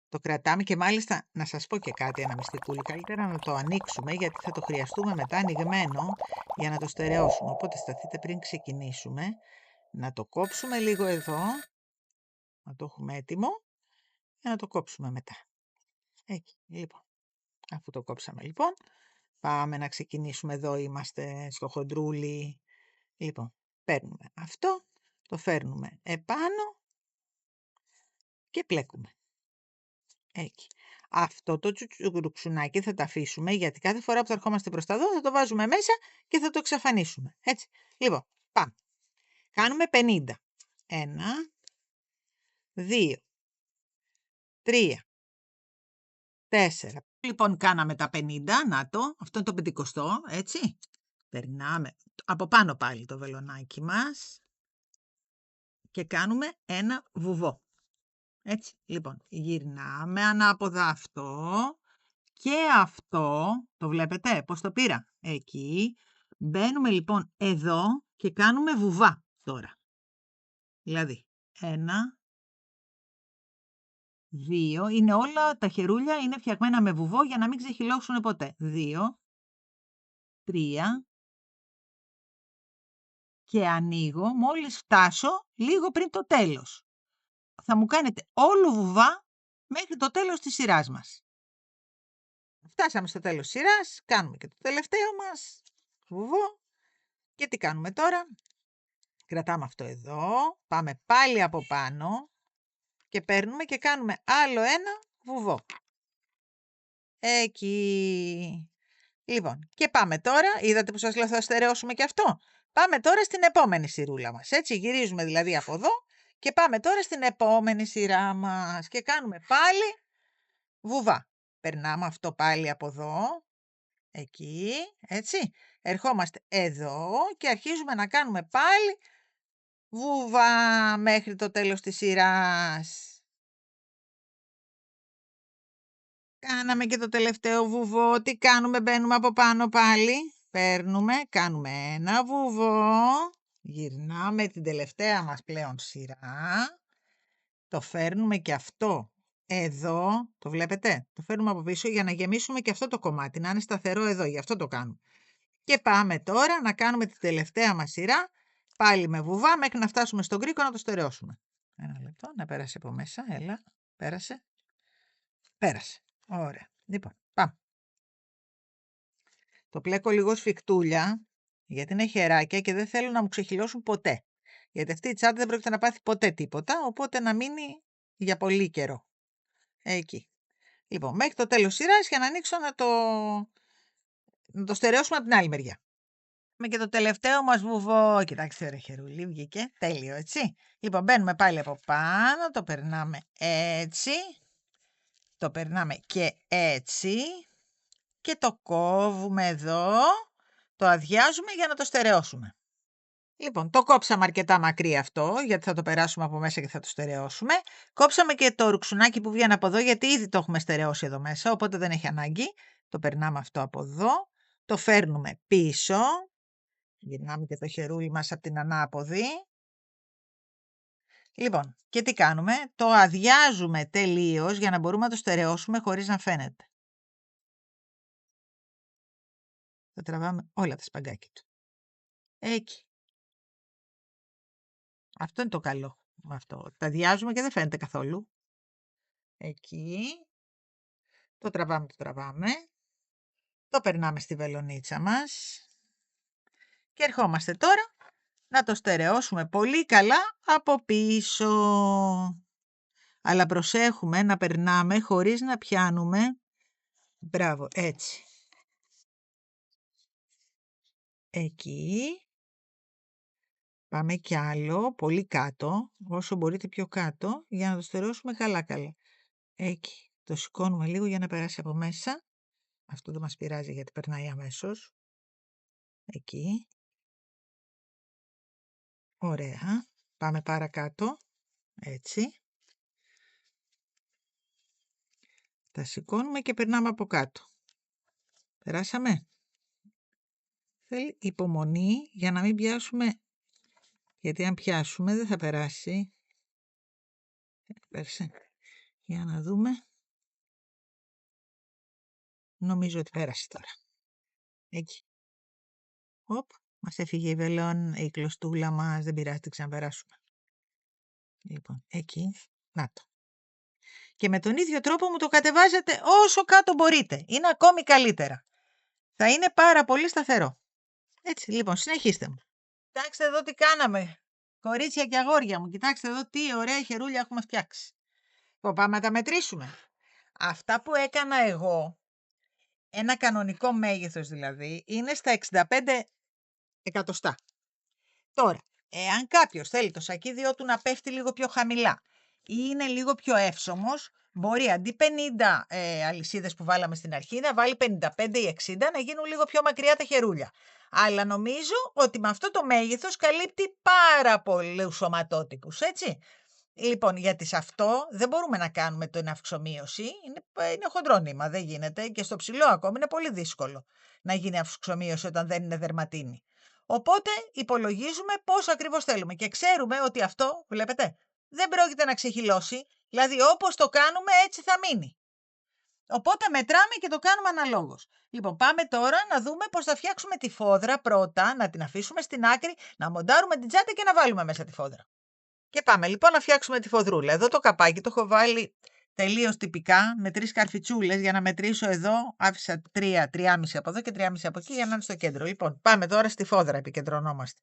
το κρατάμε και μάλιστα να σας πω και κάτι, ένα μυστικούλι, καλύτερα να το ανοίξουμε γιατί θα το χρειαστούμε μετά ανοιγμένο για να το στερεώσουμε. Οπότε σταθείτε πριν ξεκινήσουμε, να το κόψουμε λίγο εδώ, να το έχουμε έτοιμο για να το κόψουμε μετά. Εκεί, λοιπόν, αφού το κόψαμε λοιπόν, πάμε να ξεκινήσουμε εδώ, είμαστε στο χοντρούλι. Λοιπόν, παίρνουμε αυτό. Το φέρνουμε επάνω και πλέκουμε. Εκεί. Αυτό το τσουτσουκουνάκι θα το αφήσουμε γιατί κάθε φορά που θα ερχόμαστε προς τα δω θα το βάζουμε μέσα και θα το εξαφανίσουμε. Έτσι. Λοιπόν, πάμε. Κάνουμε 50. 1, 2, 3, 4. Λοιπόν, κάναμε τα 50. Να το. Αυτό είναι το 50. Έτσι. Περνάμε από πάνω πάλι το βελονάκι μας και κάνουμε ένα βουβό. Έτσι, λοιπόν, γυρνάμε ανάποδα αυτό και αυτό, το βλέπετε πώς το πήρα, εκεί. Μπαίνουμε λοιπόν εδώ και κάνουμε βουβά τώρα. Δηλαδή, 1, 2, είναι όλα τα χερούλια είναι φτιαγμένα με βουβό για να μην ξεχυλώσουν ποτέ. 2, 3, και ανοίγω μόλις φτάσω λίγο πριν το τέλος. Θα μου κάνετε όλο βουβά μέχρι το τέλος της σειράς μας. Φτάσαμε στο τέλος της σειράς, κάνουμε και το τελευταίο μας βουβό. Και τι κάνουμε τώρα? Κρατάμε αυτό εδώ, πάμε πάλι από πάνω και παίρνουμε και κάνουμε άλλο ένα βουβό. Εκεί. Λοιπόν, και πάμε τώρα, είδατε που σας λέω θα στερεώσουμε και αυτό. Πάμε τώρα στην επόμενη σειρούλα μας, έτσι, γυρίζουμε δηλαδή από εδώ και πάμε τώρα στην επόμενη σειρά μας και κάνουμε πάλι βουβά. Περνάμε αυτό πάλι από εδώ, εκεί, έτσι, ερχόμαστε εδώ και αρχίζουμε να κάνουμε πάλι βουβά μέχρι το τέλος της σειράς. Κάναμε και το τελευταίο βουβό. Τι κάνουμε? Μπαίνουμε από πάνω πάλι. Παίρνουμε, κάνουμε ένα βουβό. Γυρνάμε την τελευταία μας πλέον σειρά. Το φέρνουμε και αυτό εδώ. Το βλέπετε? Το φέρνουμε από πίσω για να γεμίσουμε και αυτό το κομμάτι. Να είναι σταθερό εδώ. Γι' αυτό το κάνουμε. Και πάμε τώρα να κάνουμε την τελευταία μας σειρά. Πάλι με βουβά μέχρι να φτάσουμε στον κρίκο να το στερεώσουμε. Ένα λεπτό να πέρασε από μέσα. Έλα. Πέρασε. Πέρασε. Ωραία. Λοιπόν, πάμε. Το πλέκω λίγο σφιχτούλια, γιατί είναι χεράκια και δεν θέλω να μου ξεχυλώσουν ποτέ. Γιατί αυτή η τσάντα δεν πρόκειται να πάθει ποτέ τίποτα, οπότε να μείνει για πολύ καιρό. Εκεί. Λοιπόν, μέχρι το τέλος σειράς για να ανοίξω να το στερεώσουμε από την άλλη μεριά. Με και το τελευταίο μας βουβό. Κοιτάξτε, ρε χερούλι, βγήκε. Τέλειο, έτσι. Λοιπόν, μπαίνουμε πάλι από πάνω, το περνάμε έτσι. Το περνάμε και έτσι και το κόβουμε εδώ, το αδειάζουμε για να το στερεώσουμε. Λοιπόν, το κόψαμε αρκετά μακρύ αυτό, γιατί θα το περάσουμε από μέσα και θα το στερεώσουμε. Κόψαμε και το ρουξουνάκι που βγαίνει από εδώ, γιατί ήδη το έχουμε στερεώσει εδώ μέσα, οπότε δεν έχει ανάγκη. Το περνάμε αυτό από εδώ, το φέρνουμε πίσω, γυρνάμε και το χερούλι μας από την ανάποδη. Λοιπόν, και τι κάνουμε? Το αδειάζουμε τελείως για να μπορούμε να το στερεώσουμε χωρίς να φαίνεται. Θα τραβάμε όλα τα σπαγκάκια του. Εκεί. Αυτό είναι το καλό με αυτό. Τα αδειάζουμε και δεν φαίνεται καθόλου. Εκεί. Το τραβάμε. Το περνάμε στη βελονίτσα μας. Και ερχόμαστε τώρα να το στερεώσουμε πολύ καλά από πίσω. Αλλά προσέχουμε να περνάμε χωρίς να πιάνουμε. Μπράβο, έτσι. Εκεί. Πάμε κι άλλο, πολύ κάτω, όσο μπορείτε πιο κάτω, για να το στερεώσουμε καλά. Εκεί. Το σηκώνουμε λίγο για να περάσει από μέσα. Αυτό δεν μας πειράζει γιατί περνάει αμέσως. Εκεί. Ωραία. Πάμε παρακάτω. Έτσι. Τα σηκώνουμε και περνάμε από κάτω. Περάσαμε. Θέλει υπομονή για να μην πιάσουμε. Γιατί αν πιάσουμε δεν θα περάσει. Πέρασε. Για να δούμε. Νομίζω ότι πέρασε τώρα. Εκεί. Οπ, μας έφυγε η κλωστούλα μας. Δεν πειράζει, την ξαναπεράσουμε. Λοιπόν, εκεί. Να το. Και με τον ίδιο τρόπο μου το κατεβάζετε όσο κάτω μπορείτε. Είναι ακόμη καλύτερα. Θα είναι πάρα πολύ σταθερό. Έτσι, λοιπόν, συνεχίστε μου. Κοιτάξτε εδώ τι κάναμε. Κορίτσια και αγόρια μου, κοιτάξτε εδώ τι ωραία χερούλια έχουμε φτιάξει. Λοιπόν, πάμε να τα μετρήσουμε. Αυτά που έκανα εγώ, ένα κανονικό μέγεθος δηλαδή, είναι στα 65 εκατοστά. Τώρα, εάν κάποιος θέλει το σακίδιό του να πέφτει λίγο πιο χαμηλά ή είναι λίγο πιο εύσωμος, μπορεί αντί 50 αλυσίδες που βάλαμε στην αρχή να βάλει 55 ή 60 να γίνουν λίγο πιο μακριά τα χερούλια. Αλλά νομίζω ότι με αυτό το μέγεθος καλύπτει πάρα πολλούς σωματότυπους, έτσι. Λοιπόν, γιατί σε αυτό δεν μπορούμε να κάνουμε την αυξομοίωση, είναι χοντρό νήμα, δεν γίνεται και στο ψηλό ακόμη είναι πολύ δύσκολο να γίνει αυξομοίωση όταν δεν είναι δερματίνη. Οπότε υπολογίζουμε πώς ακριβώς θέλουμε και ξέρουμε ότι αυτό, βλέπετε, δεν πρόκειται να ξεχυλώσει, δηλαδή όπως το κάνουμε έτσι θα μείνει. Οπότε μετράμε και το κάνουμε αναλόγως. Λοιπόν, πάμε τώρα να δούμε πώς θα φτιάξουμε τη φόδρα πρώτα, να την αφήσουμε στην άκρη, να μοντάρουμε την τσάντα και να βάλουμε μέσα τη φόδρα. Και πάμε λοιπόν να φτιάξουμε τη φοδρούλα. Εδώ το καπάκι το έχω βάλει τελείως τυπικά με 3 καρφιτσούλες για να μετρήσω εδώ. Άφησα 3,5 από εδώ και 3,5 από εκεί για να είναι στο κέντρο. Λοιπόν, πάμε τώρα στη φόδρα, επικεντρωνόμαστε.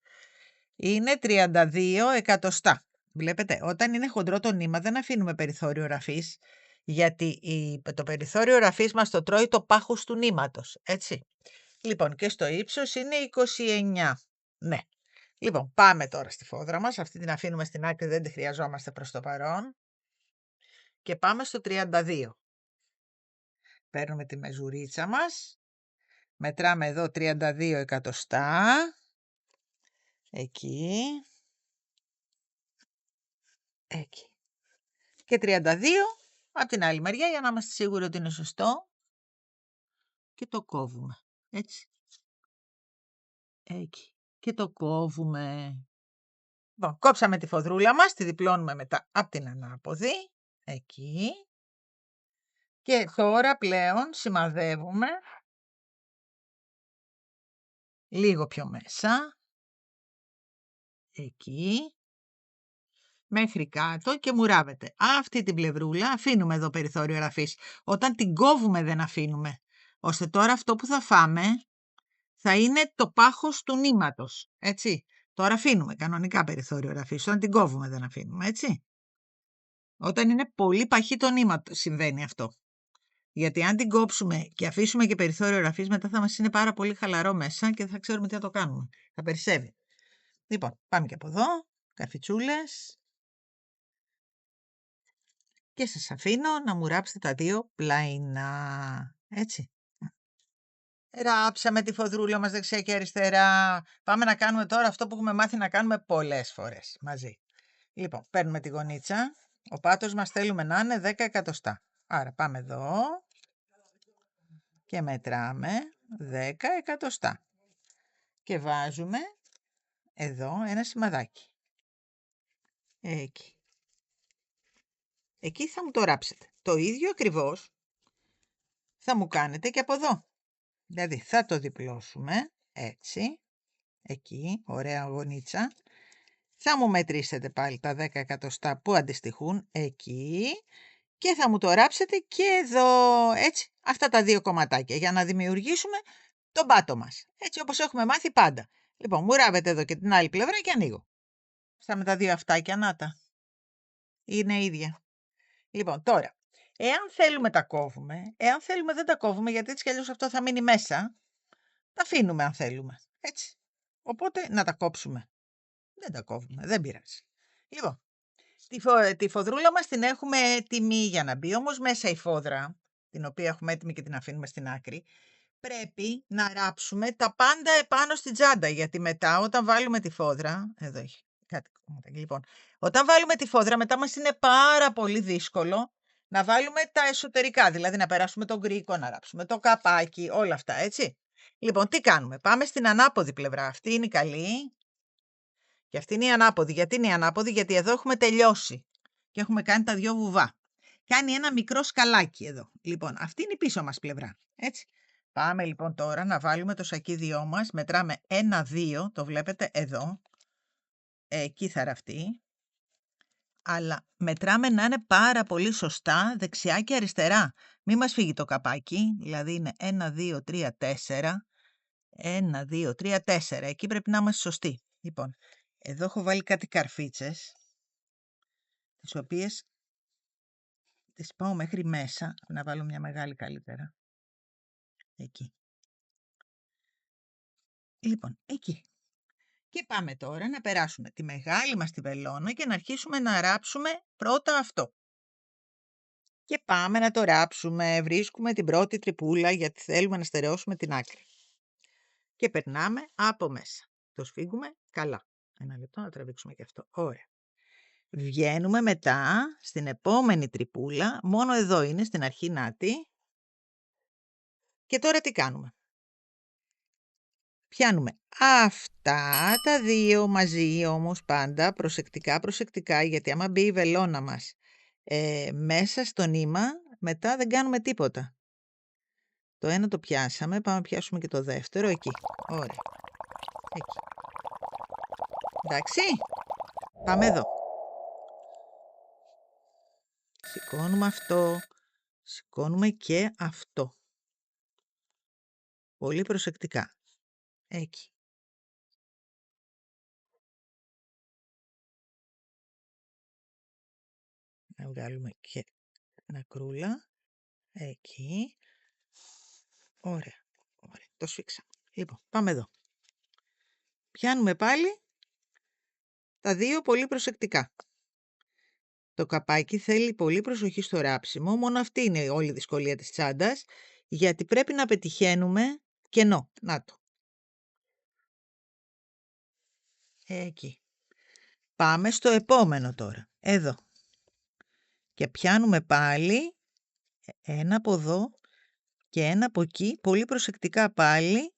Είναι 32 εκατοστά. Βλέπετε, όταν είναι χοντρό το νήμα δεν αφήνουμε περιθώριο ραφής, γιατί το περιθώριο ραφής μας το τρώει το πάχος του νήματος, έτσι. Λοιπόν, και στο ύψος είναι 29. Ναι. Λοιπόν, πάμε τώρα στη φόδρα μας. Αυτή την αφήνουμε στην άκρη, δεν τη χρειαζόμαστε προς το παρόν. Και πάμε στο 32. Παίρνουμε τη μεζουρίτσα μας. Μετράμε εδώ 32 εκατοστά. Εκεί. Εκεί. Και 32 από την άλλη μεριά για να είμαστε σίγουροι ότι είναι σωστό. Και το κόβουμε. Έτσι. Εκεί. Και το κόβουμε. Λοιπόν, κόψαμε τη φοδρούλα μας, τη διπλώνουμε μετά από την ανάποδη. Εκεί. Και τώρα πλέον σημαδεύουμε λίγο πιο μέσα. Εκεί. Μέχρι κάτω και μουράβεται. Αυτή την πλευρούλα αφήνουμε εδώ περιθώριο ραφής. Όταν την κόβουμε δεν αφήνουμε. Ώστε τώρα αυτό που θα φάμε θα είναι το πάχος του νήματος. Έτσι. Τώρα αφήνουμε κανονικά περιθώριο ραφής. Όταν την κόβουμε δεν αφήνουμε. Έτσι. Όταν είναι πολύ παχύ το νήμα συμβαίνει αυτό. Γιατί αν την κόψουμε και αφήσουμε και περιθώριο ραφής, μετά θα μας είναι πάρα πολύ χαλαρό μέσα και δεν θα ξέρουμε τι θα το κάνουμε. Θα περισσεύει. Λοιπόν, πάμε και από εδώ. Καρφιτσούλες. Και σας αφήνω να μου ράψετε τα δύο πλαϊνά. Έτσι. Ράψαμε τη φοδρούλα μας δεξιά και αριστερά. Πάμε να κάνουμε τώρα αυτό που έχουμε μάθει να κάνουμε πολλές φορές μαζί. Λοιπόν, παίρνουμε τη γωνίτσα. Ο πάτος μας θέλουμε να είναι 10 εκατοστά. Άρα πάμε εδώ και μετράμε 10 εκατοστά. Και βάζουμε εδώ ένα σημαδάκι. Εκεί. Εκεί θα μου το ράψετε. Το ίδιο ακριβώς θα μου κάνετε και από εδώ. Δηλαδή θα το διπλώσουμε έτσι. Εκεί, ωραία γωνίτσα. Θα μου μετρήσετε πάλι τα 10 εκατοστά που αντιστοιχούν εκεί και θα μου το ράψετε και εδώ, έτσι, αυτά τα δύο κομματάκια για να δημιουργήσουμε τον πάτο μας. Έτσι όπως έχουμε μάθει πάντα. Λοιπόν, μου ράβετε εδώ και την άλλη πλευρά και ανοίγω. Στα με τα δύο αυτάκια, να τα. Είναι ίδια. Λοιπόν, τώρα, εάν θέλουμε τα κόβουμε, εάν θέλουμε δεν τα κόβουμε γιατί έτσι κι αλλιώς αυτό θα μείνει μέσα, τα αφήνουμε αν θέλουμε. Έτσι. Οπότε να τα κόψουμε. Δεν τα κόβουμε, δεν πειράζει. Λοιπόν, τη φοδρούλα μας την έχουμε έτοιμη για να μπει, όμως μέσα η φόδρα, την οποία έχουμε έτοιμη και την αφήνουμε στην άκρη, πρέπει να ράψουμε τα πάντα επάνω στην τσάντα, γιατί μετά όταν βάλουμε τη φόδρα, εδώ έχει κάτι, λοιπόν, όταν βάλουμε τη φόδρα μετά μας είναι πάρα πολύ δύσκολο να βάλουμε τα εσωτερικά, δηλαδή να περάσουμε τον κρίκο, να ράψουμε το καπάκι, όλα αυτά, έτσι. Λοιπόν, τι κάνουμε, πάμε στην ανάποδη πλευρά, αυτή είναι η καλή. Και αυτή είναι η ανάποδη. Γιατί είναι η ανάποδη? Γιατί εδώ έχουμε τελειώσει και έχουμε κάνει τα δυο βουβά. Κάνει ένα μικρό σκαλάκι εδώ. Λοιπόν, αυτή είναι η πίσω μας πλευρά. Έτσι. Πάμε λοιπόν τώρα να βάλουμε το σακίδιό μας. Μετράμε 1-2, το βλέπετε εδώ. Εκεί θα ραφτεί. Αλλά μετράμε να είναι πάρα πολύ σωστά δεξιά και αριστερά. Μην μας φύγει το καπάκι. Δηλαδή είναι 1-2-3-4. 1-2-3-4. Εκεί πρέπει να είμαστε σωστοί. Λοιπόν, εδώ έχω βάλει κάτι καρφίτσες, τις οποίες τις πάω μέχρι μέσα, να βάλω μια μεγάλη καλύτερα. Εκεί. Λοιπόν, εκεί. Και πάμε τώρα να περάσουμε τη μεγάλη μας τη βελόνα και να αρχίσουμε να ράψουμε πρώτα αυτό. Και πάμε να το ράψουμε, βρίσκουμε την πρώτη τρυπούλα γιατί θέλουμε να στερεώσουμε την άκρη. Και περνάμε από μέσα. Το σφίγγουμε καλά. Ένα λεπτό να τραβήξουμε και αυτό. Ωραία. Βγαίνουμε μετά στην επόμενη τρυπούλα, μόνο εδώ είναι στην αρχή νάτι. Και τώρα τι κάνουμε? Πιάνουμε αυτά τα δύο μαζί όμως πάντα, προσεκτικά, γιατί άμα μπει η βελόνα μας μέσα στο νήμα, μετά δεν κάνουμε τίποτα. Το ένα το πιάσαμε, πάμε να πιάσουμε και το δεύτερο, εκεί. Ωραία. Εκεί. Εντάξει. Πάμε εδώ. Σηκώνουμε αυτό. Σηκώνουμε και αυτό. Πολύ προσεκτικά. Εκεί. Να βγάλουμε και ένα κρούλα. Εκεί. Ωραία. Ωραία. Το σφίξαμε. Λοιπόν, πάμε εδώ. Πιάνουμε πάλι τα δύο πολύ προσεκτικά. Το καπάκι θέλει πολύ προσοχή στο ράψιμο, μόνο αυτή είναι όλη η δυσκολία της τσάντας, γιατί πρέπει να πετυχαίνουμε κενό. Να το. Εκεί. Πάμε στο επόμενο τώρα. Εδώ. Και πιάνουμε πάλι ένα από εδώ και ένα από εκεί, πολύ προσεκτικά πάλι,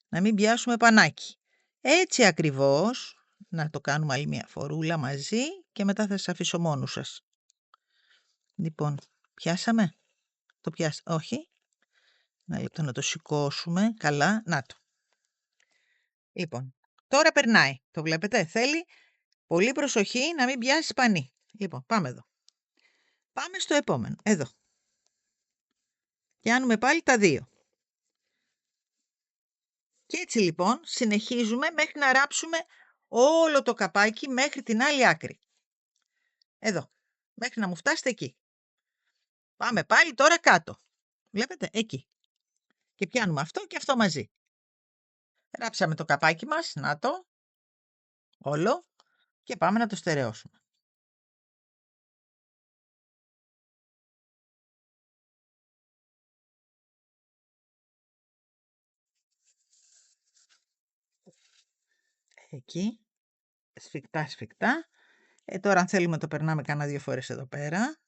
να μην πιάσουμε πανάκι. Έτσι ακριβώς, να το κάνουμε άλλη μια φορούλα μαζί και μετά θα σας αφήσω μόνους σας. Λοιπόν, πιάσαμε. Το πιάσαμε. Όχι. Ένα λεπτό να το σηκώσουμε. Καλά. Να το. Λοιπόν, τώρα περνάει. Το βλέπετε. Θέλει πολύ προσοχή να μην πιάσει πανί. Λοιπόν, πάμε εδώ. Πάμε στο επόμενο. Εδώ. Πιάνουμε πάλι τα δύο. Και έτσι λοιπόν συνεχίζουμε μέχρι να ράψουμε όλο το καπάκι μέχρι την άλλη άκρη. Εδώ. Μέχρι να μου φτάσετε εκεί. Πάμε πάλι τώρα κάτω. Βλέπετε, εκεί. Και πιάνουμε αυτό και αυτό μαζί. Ράψαμε το καπάκι μας, να το, όλο, και πάμε να το στερεώσουμε. Εκεί, σφιχτά σφιχτά. Τώρα αν θέλουμε το περνάμε κάνα 2 φορές εδώ πέρα.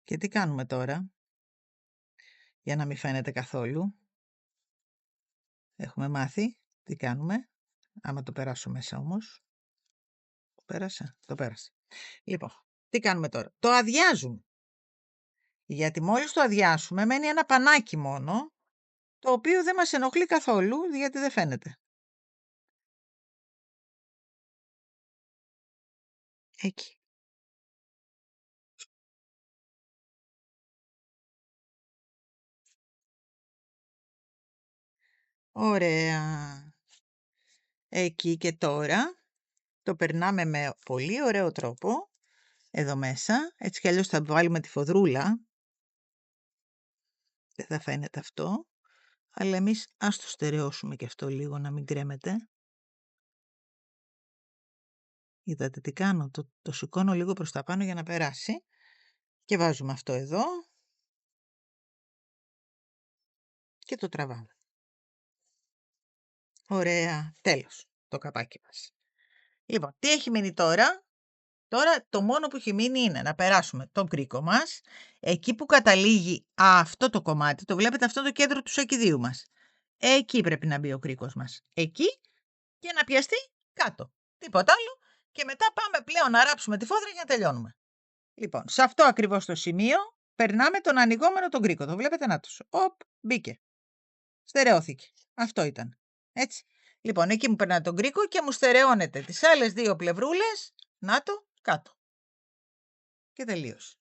Και τι κάνουμε τώρα, για να μην φαίνεται καθόλου. Έχουμε μάθει τι κάνουμε, άμα το περάσω μέσα όμως. Το πέρασα, το πέρασα. Λοιπόν, τι κάνουμε τώρα, το αδειάζουμε. Γιατί μόλις το αδειάσουμε μένει ένα πανάκι μόνο, το οποίο δεν μας ενοχλεί καθόλου, γιατί δεν φαίνεται. Εκεί. Ωραία. Εκεί και τώρα το περνάμε με πολύ ωραίο τρόπο εδώ μέσα. Έτσι κι αλλιώς θα βάλουμε τη φοδρούλα. Δεν θα φαίνεται αυτό. Αλλά εμείς ας το στερεώσουμε και αυτό λίγο να μην κρέμεται. Είδατε τι κάνω. Το σηκώνω λίγο προς τα πάνω για να περάσει. Και βάζουμε αυτό εδώ. Και το τραβάμε. Ωραία. Τέλος. Το καπάκι μας. Λοιπόν, τι έχει μείνει τώρα. Τώρα το μόνο που έχει μείνει είναι να περάσουμε το κρίκο μας. Εκεί που καταλήγει αυτό το κομμάτι. Το βλέπετε, αυτό το κέντρο του σακιδίου μας. Εκεί πρέπει να μπει ο κρίκος μας. Εκεί και να πιαστεί κάτω. Τίποτα άλλο. Και μετά πάμε πλέον να ράψουμε τη φόδρα για να τελειώνουμε. Λοιπόν, σε αυτό ακριβώς το σημείο περνάμε τον ανοιγόμενο τον κρίκο. Το βλέπετε, να το. Οπ, μπήκε. Στερεώθηκε. Αυτό ήταν. Έτσι. Λοιπόν, εκεί μου περνάει τον κρίκο και μου στερεώνεται τις άλλες δύο πλευρούλες. Να το, κάτω. Και τελείωσε.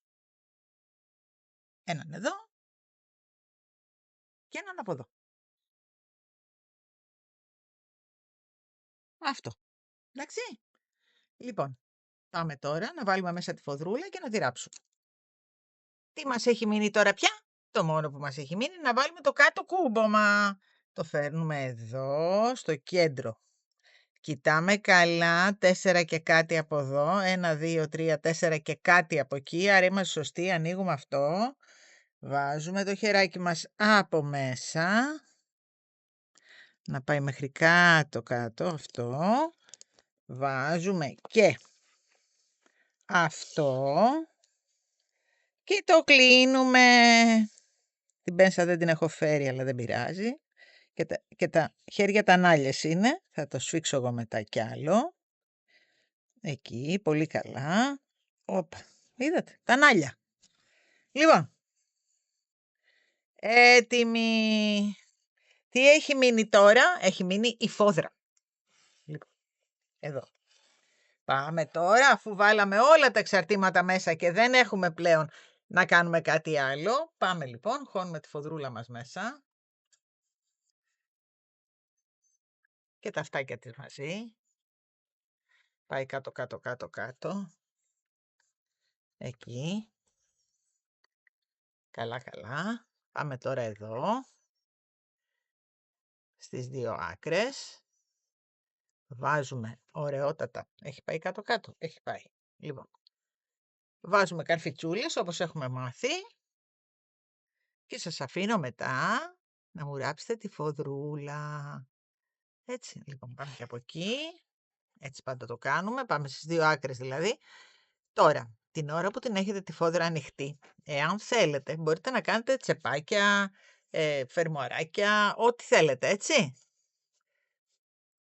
Έναν εδώ και έναν από εδώ. Αυτό. Εντάξει. Λοιπόν, πάμε τώρα να βάλουμε μέσα τη φοδρούλα και να τη ράψουμε. Τι μας έχει μείνει τώρα πια? Το μόνο που μας έχει μείνει είναι να βάλουμε το κάτω κούμπομα. Το φέρνουμε εδώ στο κέντρο. Κοιτάμε καλά, 4 και κάτι από εδώ, 1, 2, 3, 4 και κάτι από εκεί, άρα είμαστε σωστοί, ανοίγουμε αυτό, βάζουμε το χεράκι μας από μέσα, να πάει μέχρι κάτω αυτό, βάζουμε και αυτό και το κλείνουμε. Την πένσα δεν την έχω φέρει, αλλά δεν πειράζει. Και τα χέρια τα νάλιες είναι. Θα το σφίξω εγώ μετά κι άλλο. Εκεί, πολύ καλά. Όπα, είδατε, τα νάλια. Λοιπόν, έτοιμη. Τι έχει μείνει τώρα? Έχει μείνει η φόδρα. Λοιπόν, εδώ. Πάμε τώρα, αφού βάλαμε όλα τα εξαρτήματα μέσα και δεν έχουμε πλέον να κάνουμε κάτι άλλο. Πάμε λοιπόν, χώνουμε τη φοδρούλα μας μέσα. Και τα αυτάκια της μαζί. Πάει κάτω, κάτω, κάτω, κάτω. Εκεί. Καλά, καλά. Πάμε τώρα εδώ. Στις δύο άκρες. Βάζουμε ωραιότατα. Έχει πάει κάτω-κάτω. Έχει πάει. Λοιπόν. Βάζουμε καρφιτσούλες όπως έχουμε μάθει. Και σας αφήνω μετά να μου ράψετε τη φοδρούλα. Έτσι. Λοιπόν, πάμε και από εκεί. Έτσι πάντα το κάνουμε. Πάμε στις δύο άκρες δηλαδή. Τώρα, την ώρα που την έχετε τη φόδρα ανοιχτή, εάν θέλετε, μπορείτε να κάνετε τσεπάκια, φερμουαράκια, ό,τι θέλετε, έτσι.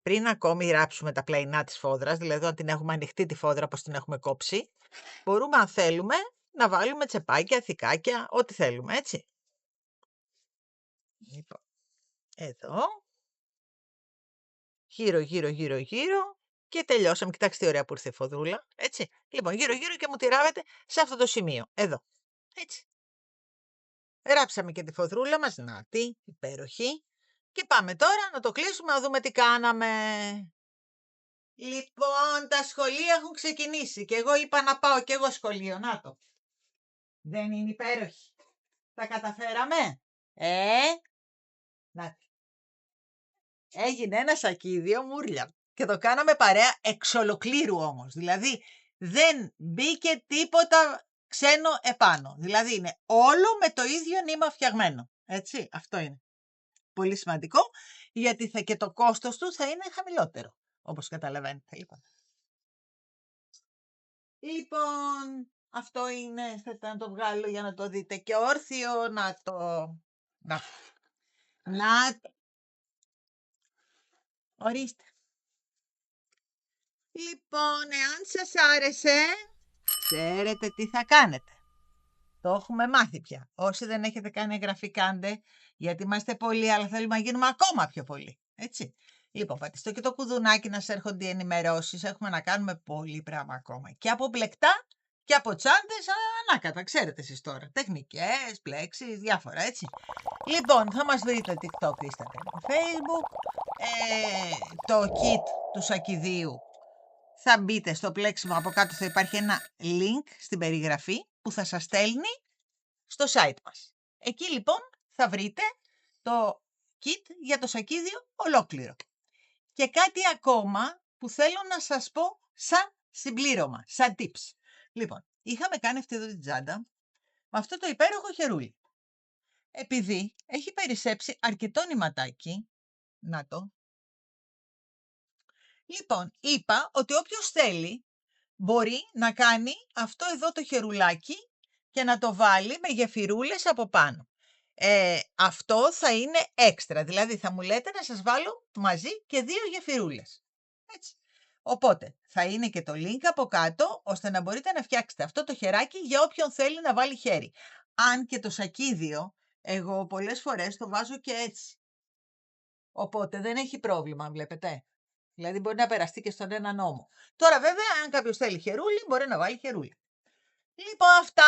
Πριν ακόμη ράψουμε τα πλαϊνά της φόδρας, δηλαδή αν την έχουμε ανοιχτή τη φόδρα, όπως την έχουμε κόψει, μπορούμε αν θέλουμε να βάλουμε τσεπάκια, θικάκια, ό,τι θέλουμε, έτσι. Λοιπόν, εδώ, γύρω, γύρω, γύρω, γύρω και τελειώσαμε. Κοιτάξτε τι ωραία που ήρθε η φοδρούλα, έτσι. Λοιπόν, γύρω, γύρω και μου τη ράβετε σε αυτό το σημείο, εδώ, έτσι. Ράψαμε και τη φοδρούλα μας, να τι, υπέροχη. Και πάμε τώρα να το κλείσουμε, να δούμε τι κάναμε. Λοιπόν, τα σχολεία έχουν ξεκινήσει και εγώ είπα να πάω και εγώ σχολείο, να το. Δεν είναι υπέροχη? Τα καταφέραμε, να. Έγινε ένα σακίδιο μούρλια και το κάναμε παρέα εξ ολοκλήρου όμως. Δηλαδή δεν μπήκε τίποτα ξένο επάνω. Δηλαδή είναι όλο με το ίδιο νήμα φτιαγμένο. Έτσι, αυτό είναι πολύ σημαντικό, γιατί και το κόστος του θα είναι χαμηλότερο, όπως καταλαβαίνετε. Λοιπόν, αυτό είναι, θα το βγάλω για να το δείτε και όρθιο, να το... Να... Ορίστε. Λοιπόν, εάν σας άρεσε, ξέρετε τι θα κάνετε. Το έχουμε μάθει πια. Όσοι δεν έχετε κάνει εγγραφή, κάντε, γιατί είμαστε πολλοί, αλλά θέλουμε να γίνουμε ακόμα πιο πολλοί. Έτσι. Λοιπόν, πατήστε και το κουδουνάκι να σε έρχονται οι ενημερώσεις. Έχουμε να κάνουμε πολύ πράγμα ακόμα. Και από μπλεκτά και από τσάντες, ανάκατα, ξέρετε εσείς τώρα. Τεχνικές, πλέξεις, διάφορα, έτσι. Λοιπόν, θα μας βρείτε TikTok, Instagram, Facebook. Το kit του σακιδίου θα μπείτε στο πλέξιμο, από κάτω θα υπάρχει ένα link στην περιγραφή που θα σας στέλνει στο site μας. Εκεί λοιπόν θα βρείτε το kit για το σακίδιο ολόκληρο. Και κάτι ακόμα που θέλω να σας πω σαν συμπλήρωμα, σαν tips. Λοιπόν, είχαμε κάνει αυτή εδώ την τσάντα με αυτό το υπέροχο χερούλι. Επειδή έχει περισσέψει αρκετό νηματάκι, να το. Λοιπόν, είπα ότι όποιος θέλει μπορεί να κάνει αυτό εδώ το χερουλάκι και να το βάλει με γεφυρούλες από πάνω. Αυτό θα είναι έξτρα, δηλαδή θα μου λέτε να σας βάλω μαζί και 2 γεφυρούλες. Έτσι. Οπότε θα είναι και το link από κάτω, ώστε να μπορείτε να φτιάξετε αυτό το χεράκι για όποιον θέλει να βάλει χέρι. Αν και το σακίδιο, εγώ πολλές φορές το βάζω και έτσι. Οπότε δεν έχει πρόβλημα, βλέπετε. Δηλαδή μπορεί να περαστεί και στον έναν νόμο. Τώρα βέβαια, αν κάποιος θέλει χερούλι, μπορεί να βάλει χερούλι. Λοιπόν, αυτά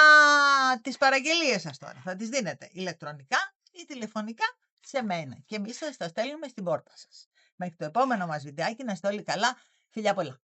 τις παραγγελίες σας τώρα θα τις δίνετε ηλεκτρονικά ή τηλεφωνικά σε μένα. Και εμείς σας τα στέλνουμε στην πόρτα σας. Μέχρι το επόμενο μας βιντεάκι, να είστε όλοι καλά. Φιλιά πολλά.